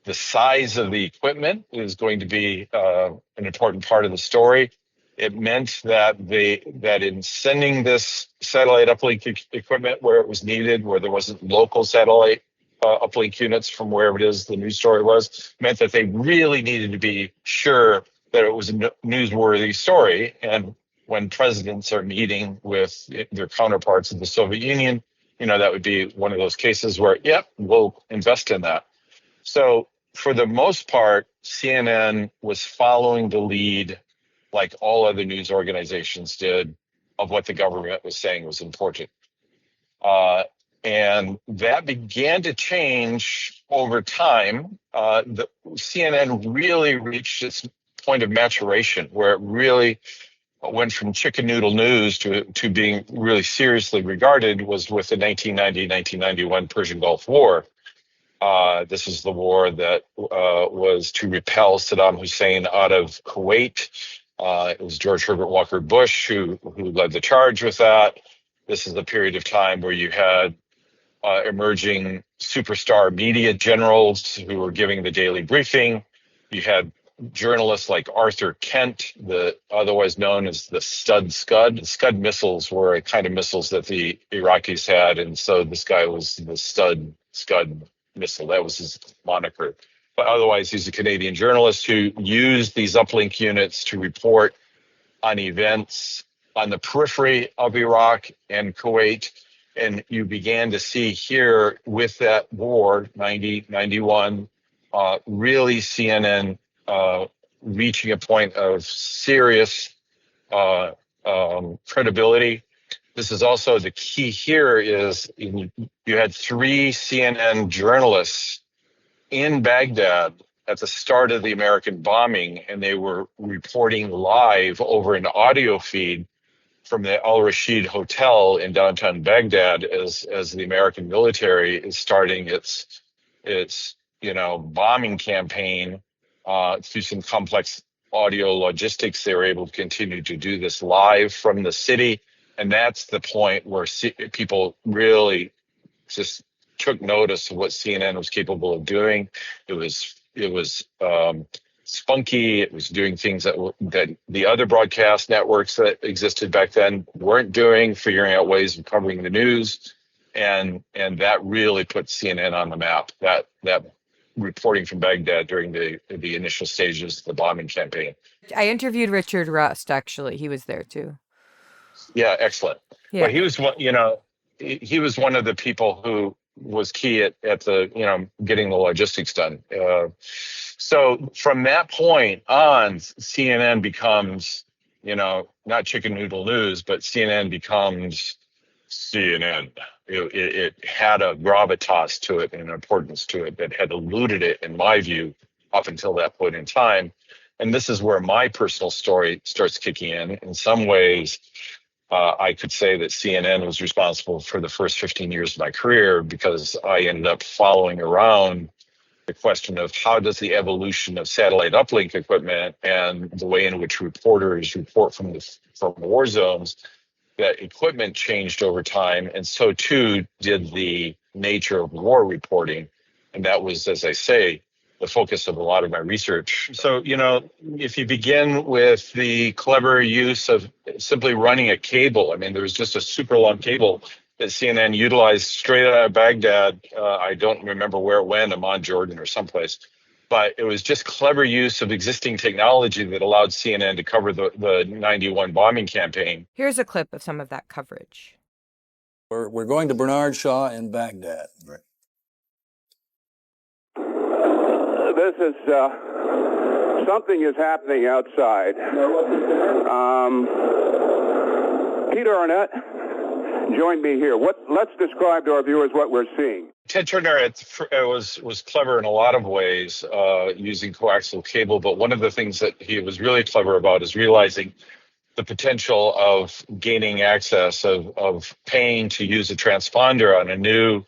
The size of the equipment is going to be an important part of the story. It meant that in sending this satellite uplink equipment where it was needed, where there wasn't local satellite uplink units from wherever it is the news story was, meant that they really needed to be sure that it was a newsworthy story. And when presidents are meeting with their counterparts in the Soviet Union, that would be one of those cases where, we'll invest in that. So for the most part, CNN was following the lead, like all other news organizations did, of what the government was saying was important. And that began to change over time. The CNN really reached its point of maturation, where it really went from chicken noodle news to being really seriously regarded was with the 1990-1991 Persian Gulf War. This is the war that was to repel Saddam Hussein out of Kuwait. It was George Herbert Walker Bush who led the charge with that. This is the period of time where you had emerging superstar media generals who were giving the daily briefing. You had journalists like Arthur Kent, otherwise known as the Scud. The Scud missiles were a kind of missiles that the Iraqis had, and so this guy was the Scud missile. That was his moniker. But otherwise, he's a Canadian journalist who used these uplink units to report on events on the periphery of Iraq and Kuwait, And you began to see here with that war, 90, 91, really CNN reaching a point of serious credibility. This is also the key here is you had 3 CNN journalists in Baghdad at the start of the American bombing, and they were reporting live over an audio feed from the Al Rashid Hotel in downtown Baghdad as the American military is starting its bombing campaign through some complex audio logistics. They were able to continue to do this live from the city, and that's the point where people really just took notice of what CNN was capable of doing. It was spunky. It was doing things that the other broadcast networks that existed back then weren't doing, figuring out ways of covering the news, and that really put CNN on the map. That reporting from Baghdad during the initial stages of the bombing campaign. I interviewed Richard Rust. Actually, he was there too. Yeah, excellent. Yeah. Well, he was one of the people who was key at the getting the logistics done. So from that point on, CNN becomes not chicken noodle news, but CNN becomes CNN. It had a gravitas to it and an importance to it that had eluded it, in my view, up until that point in time. And this is where my personal story starts kicking in. In some ways, I could say that CNN was responsible for the first 15 years of my career, because I ended up following around the question of how does the evolution of satellite uplink equipment and the way in which reporters report from war zones, that equipment changed over time, and so too did the nature of war reporting. And that was, as I say, the focus of a lot of my research. So, if you begin with the clever use of simply running a cable, I mean, there was just a super long cable that CNN utilized straight out of Baghdad. I don't remember where it went, Amman, Jordan, or someplace. But it was just clever use of existing technology that allowed CNN to cover the 91 bombing campaign. Here's a clip of some of that coverage. We're going to Bernard Shaw in Baghdad. Right. This is something is happening outside. Peter Arnett joined me here. Let's describe to our viewers what we're seeing. Ted Turner was clever in a lot of ways using coaxial cable, but one of the things that he was really clever about is realizing the potential of gaining access, of paying to use a transponder on a new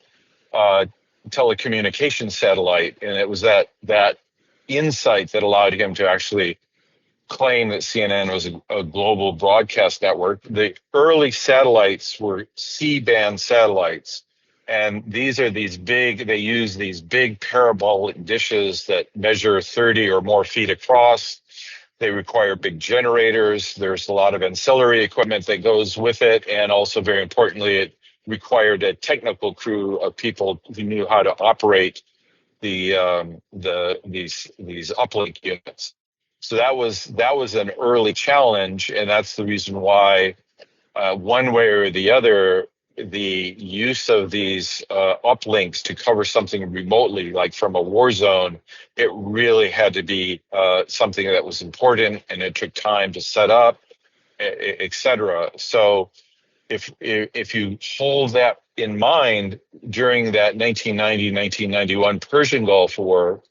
telecommunications satellite. And it was that insight that allowed him to actually claim that CNN was a global broadcast network. The early satellites were C-band satellites. And they use these big parabolic dishes that measure 30 or more feet across. They require big generators. There's a lot of ancillary equipment that goes with it. And also, very importantly, it required a technical crew of people who knew how to operate these uplink units. So that was an early challenge, and that's the reason why, one way or the other, the use of these uplinks to cover something remotely, like from a war zone, it really had to be something that was important, and it took time to set up, et cetera. So if you hold that in mind, during that 1990-1991 Persian Gulf War,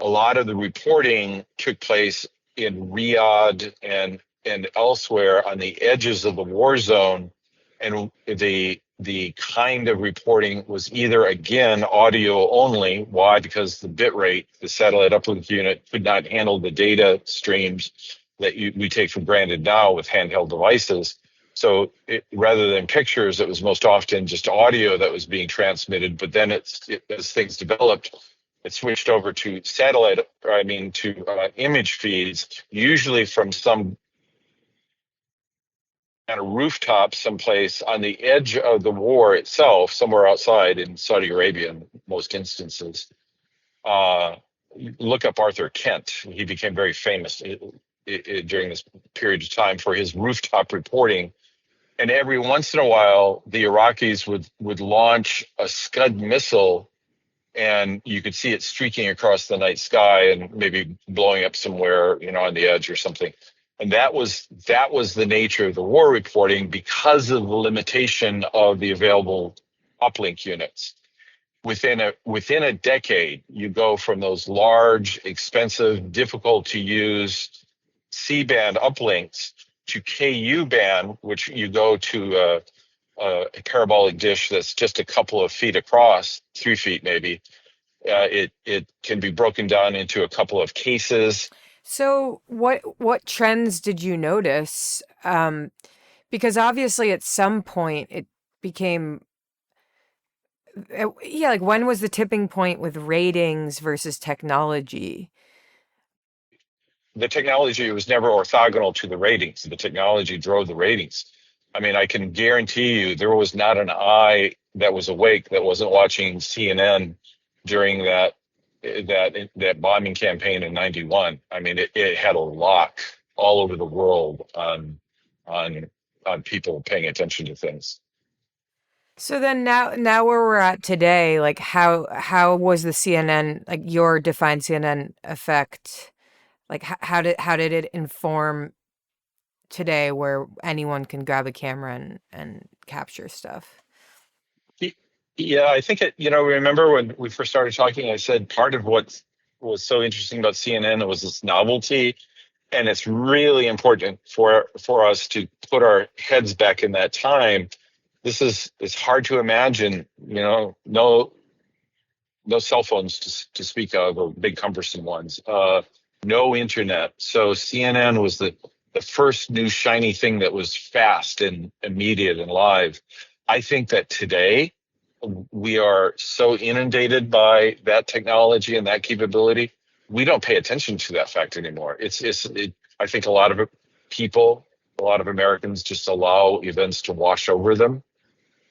a lot of the reporting took place in Riyadh and elsewhere on the edges of the war zone, and the kind of reporting was either, again, audio only. Why? Because the bit rate, the satellite uplink unit, could not handle the data streams that we take for granted now with handheld devices. So rather than pictures, it was most often just audio that was being transmitted. But then as things developed, it switched over to image feeds, usually from some kind of rooftop someplace on the edge of the war itself, somewhere outside in Saudi Arabia in most instances. Look up Arthur Kent. He became very famous during this period of time for his rooftop reporting And every once in a while, the Iraqis would launch a Scud missile, and you could see it streaking across the night sky and maybe blowing up somewhere, on the edge or something. And that was the nature of the war reporting because of the limitation of the available uplink units. Within a decade, you go from those large, expensive, difficult to use C-band uplinks to KU band, which you go to a parabolic dish that's just a couple of feet across, 3 feet maybe. It can be broken down into a couple of cases. So what trends did you notice? Because obviously at some point it became, like when was the tipping point with ratings versus technology? The technology was never orthogonal to the ratings. The technology drove the ratings. I mean, I can guarantee you there was not an eye that was awake that wasn't watching CNN during that bombing campaign in '91. I mean, it had a lock all over the world on people paying attention to things. So then now where we're at today, like how was the CNN, like your defined CNN effect? Like how did it inform today where anyone can grab a camera and capture stuff? Yeah, I think remember when we first started talking, I said part of what was so interesting about CNN was this novelty. And it's really important for us to put our heads back in that time. It's hard to imagine, no cell phones to speak of, or big cumbersome ones, no internet. So CNN was the first new shiny thing that was fast and immediate and live. I think that today we are so inundated by that technology and that capability, we don't pay attention to that fact anymore. I think a lot of people, a lot of Americans just allow events to wash over them.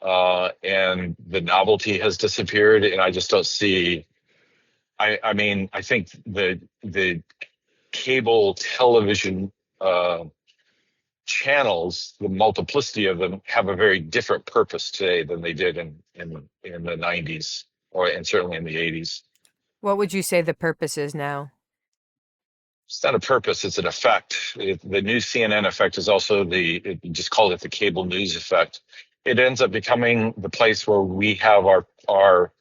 And the novelty has disappeared, and I just don't see. I mean, I think the cable television channels, the multiplicity of them, have a very different purpose today than they did in the '90s, and certainly in the '80s. What would you say the purpose is now? It's not a purpose, it's an effect. The new CNN effect is also you just call it the cable news effect. It ends up becoming the place where we have our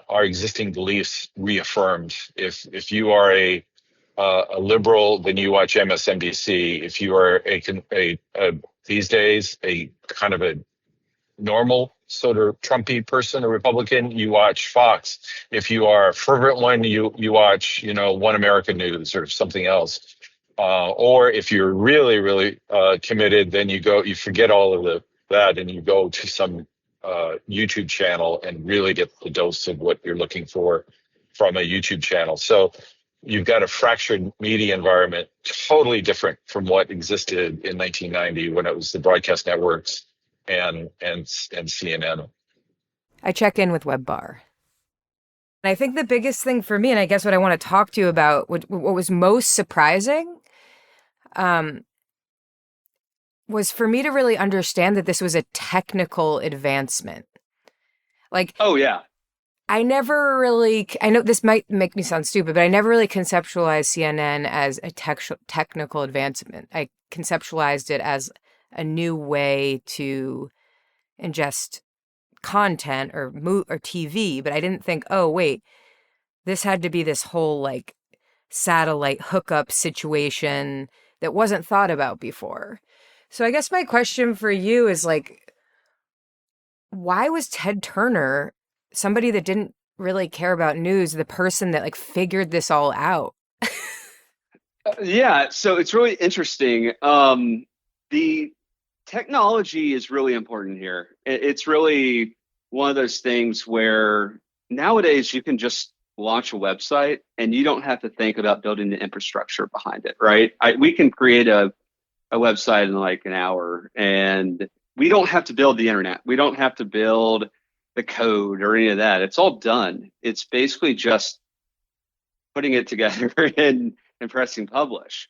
existing beliefs reaffirmed. If you are a liberal, then you watch MSNBC. If you are these days a kind of a normal sort of Trumpy person, a Republican, you watch Fox. If you are a fervent one, you watch One American News or something else. Or if you're really, really committed, then you forget all of that and you go to some YouTube channel and really get the dose of what you're looking for from a YouTube channel. So you've got a fractured media environment, totally different from what existed in 1990 when it was the broadcast networks and CNN. I check in with WebBar. And I think the biggest thing for me, and I guess what I want to talk to you about, what was most surprising, was for me to really understand that this was a technical advancement. Like, oh yeah, I know this might make me sound stupid, but I never really conceptualized CNN as a technical advancement. I conceptualized it as a new way to ingest content or TV, but I didn't think, oh wait, this had to be this whole like satellite hookup situation that wasn't thought about before. So I guess my question for you is like, why was Ted Turner, somebody that didn't really care about news, the person that like figured this all out? Yeah, so it's really interesting. The technology is really important here. It's really one of those things where nowadays you can just launch a website and you don't have to think about building the infrastructure behind it, right? We can create a website in like an hour, and we don't have to build the internet. We don't have to build the code or any of that. It's all done. It's basically just putting it together and pressing publish.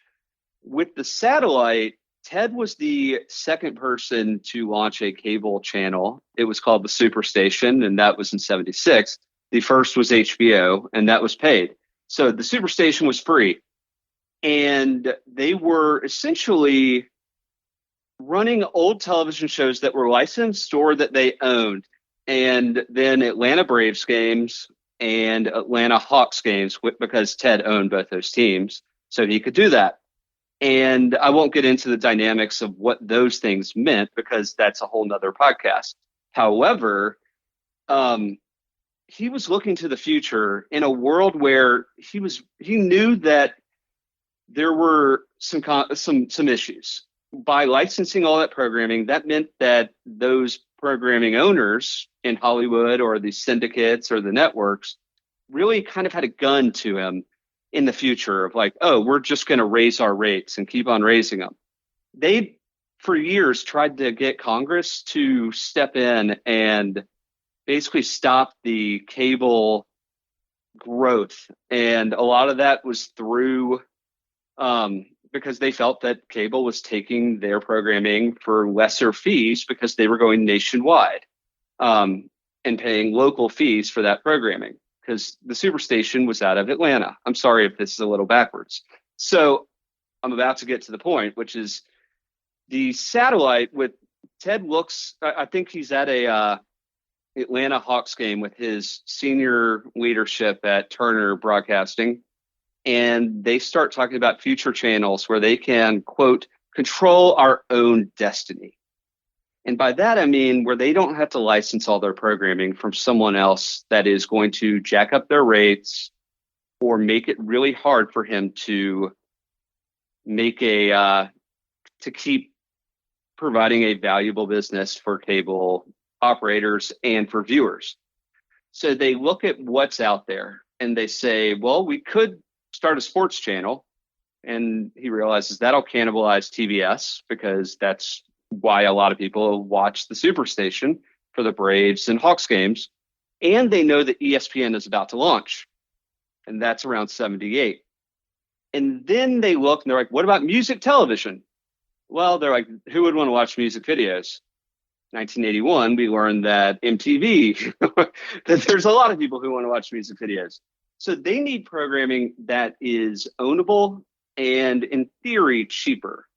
With the satellite Ted was the second person to launch a cable channel. It was called the Superstation, and that was in 76. The first was HBO, and that was paid. So the Superstation was free. And they were essentially running old television shows that were licensed or that they owned. And then Atlanta Braves games and Atlanta Hawks games, because Ted owned both those teams. So he could do that. And I won't get into the dynamics of what those things meant, because that's a whole nother podcast. However, he was looking to the future in a world where he knew that there were some issues. By licensing all that programming, that meant that those programming owners in Hollywood or the syndicates or the networks really kind of had a gun to him in the future of like, oh, we're just going to raise our rates and keep on raising them. They, for years, tried to get Congress to step in and basically stop the cable growth. And a lot of that was through, because they felt that cable was taking their programming for lesser fees because they were going nationwide, and paying local fees for that programming, because the Superstation was out of Atlanta. I'm sorry if this is a little backwards. So I'm about to get to the point, which is the satellite with Ted looks, I think he's at a Atlanta Hawks game with his senior leadership at Turner Broadcasting. And they start talking about future channels where they can, quote, control our own destiny. And by that, I mean where they don't have to license all their programming from someone else that is going to jack up their rates or make it really hard for him to make to keep providing a valuable business for cable operators and for viewers. So they look at what's out there and they say, well, we could start a sports channel. And he realizes that'll cannibalize TBS, because that's why a lot of people watch the Superstation for the Braves and Hawks games. And they know that ESPN is about to launch, and that's around 78. And then they look and they're like, what about music television? Well, they're like, who would want to watch music videos? 1981, we learned that MTV, that there's a lot of people who want to watch music videos. So they need programming that is ownable and, in theory, cheaper,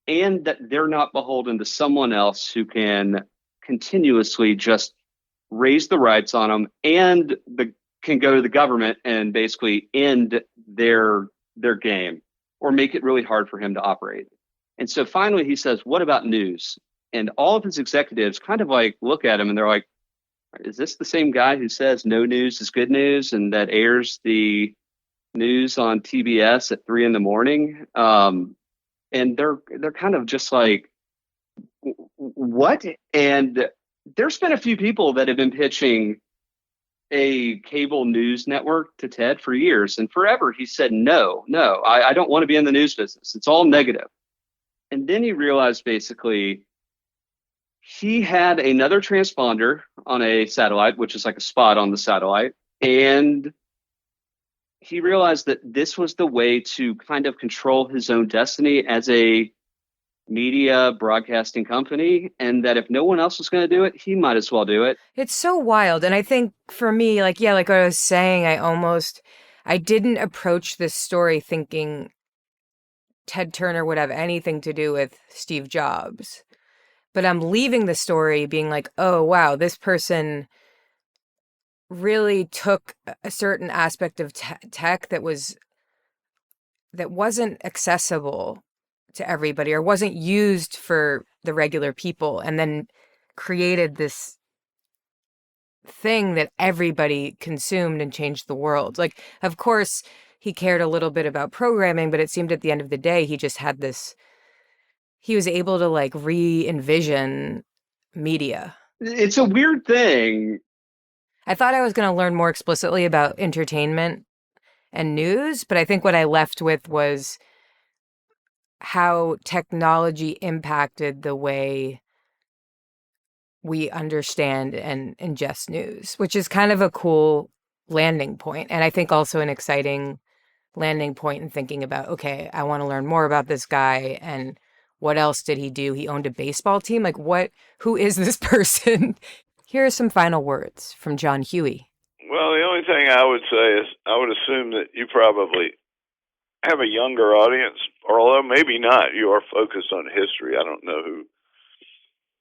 and that they're not beholden to someone else who can continuously just raise the rights on them and can go to the government and basically end their game or make it really hard for him to operate. And so finally he says, what about news? And all of his executives kind of like look at him and they're like, is this the same guy who says no news is good news and that airs the news on TBS at 3 a.m? And they're kind of just like, what? And there's been a few people that have been pitching a cable news network to Ted for years, and forever he said, no, I don't want to be in the news business. It's all negative. And then he realized basically he had another transponder on a satellite, which is like a spot on the satellite. And he realized that this was the way to kind of control his own destiny as a media broadcasting company, and that if no one else was going to do it, he might as well do it. It's so wild. And I think for me, like what I was saying, I didn't approach this story thinking Ted Turner would have anything to do with Steve Jobs. But I'm leaving the story being like, oh, wow, this person really took a certain aspect of tech that wasn't accessible to everybody or wasn't used for the regular people, and then created this thing that everybody consumed and changed the world. Like, of course, he cared a little bit about programming, but it seemed at the end of the day, he just had this, he was able to like re-envision media. It's a weird thing. I thought I was going to learn more explicitly about entertainment and news, but I think what I left with was how technology impacted the way we understand and ingest news, which is kind of a cool landing point. And I think also an exciting landing point in thinking about, okay, I want to learn more about this guy and What else did he do? He owned a baseball team? Like, who is this person? Here are some final words from John Huey. Well, the only thing I would say is I would assume that you probably have a younger audience, or although maybe not, you are focused on history. I don't know who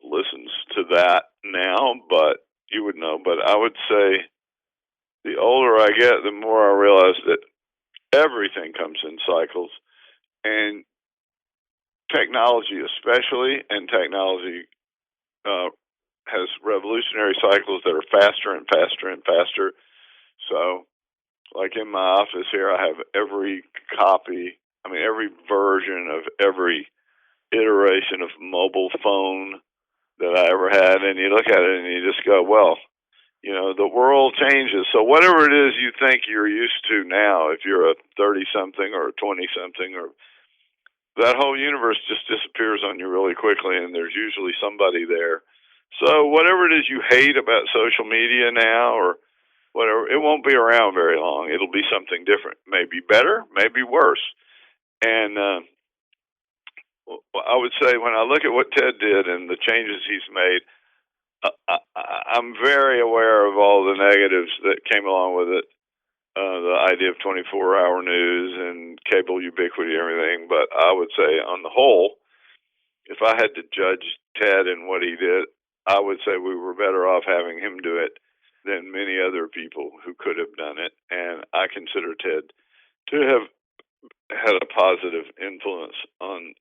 listens to that now, but you would know. But I would say the older I get, the more I realize that everything comes in cycles, and technology especially, and technology has revolutionary cycles that are faster and faster and faster. So, like in my office here, I have every version of every iteration of mobile phone that I ever had, and you look at it and you just go, well, you know, the world changes. So whatever it is you think you're used to now, if you're a 30-something or a 20-something, or that whole universe just disappears on you really quickly, and there's usually somebody there. So whatever it is you hate about social media now, or whatever, it won't be around very long. It'll be something different, maybe better, maybe worse. And I would say when I look at what Ted did and the changes he's made, I'm very aware of all the negatives that came along with it. The idea of 24-hour news and cable ubiquity and everything. But I would say on the whole, if I had to judge Ted and what he did, I would say we were better off having him do it than many other people who could have done it. And I consider Ted to have had a positive influence on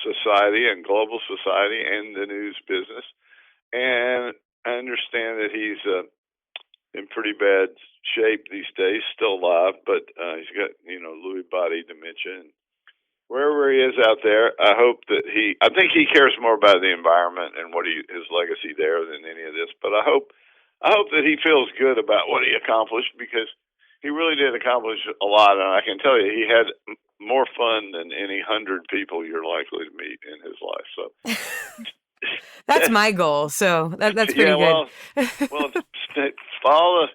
society and global society and the news business. And I understand that he's in pretty bad shape these days, still alive, but he's got, Lewy body dementia. And wherever he is out there, I think he cares more about the environment and his legacy there than any of this. But I hope that he feels good about what he accomplished, because he really did accomplish a lot. And I can tell you, he had more fun than any 100 people you're likely to meet in his life. So that's my goal. So that's pretty good. Well, follow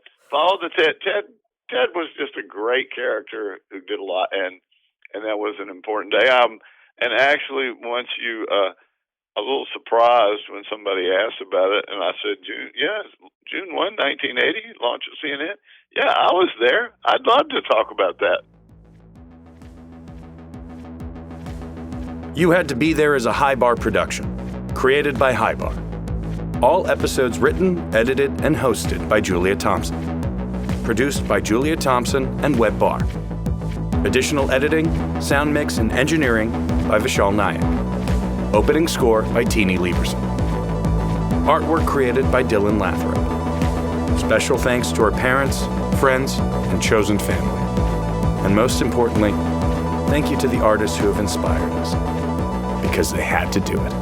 the Ted. Ted was just a great character who did a lot, and that was an important day. And actually, once you, a little surprised when somebody asked about it, and I said, June 1, 1980, launch of CNN. Yeah, I was there. I'd love to talk about that. You Had to Be There is a High Bar production, created by High Bar. All episodes written, edited, and hosted by Julia Thompson. Produced by Julia Thompson and Web Bar. Additional editing, sound mix, and engineering by Vishal Nayak. Opening score by Teeny Lieberson. Artwork created by Dylan Lathrop. Special thanks to our parents, friends, and chosen family. And most importantly, thank you to the artists who have inspired us, because they had to do it.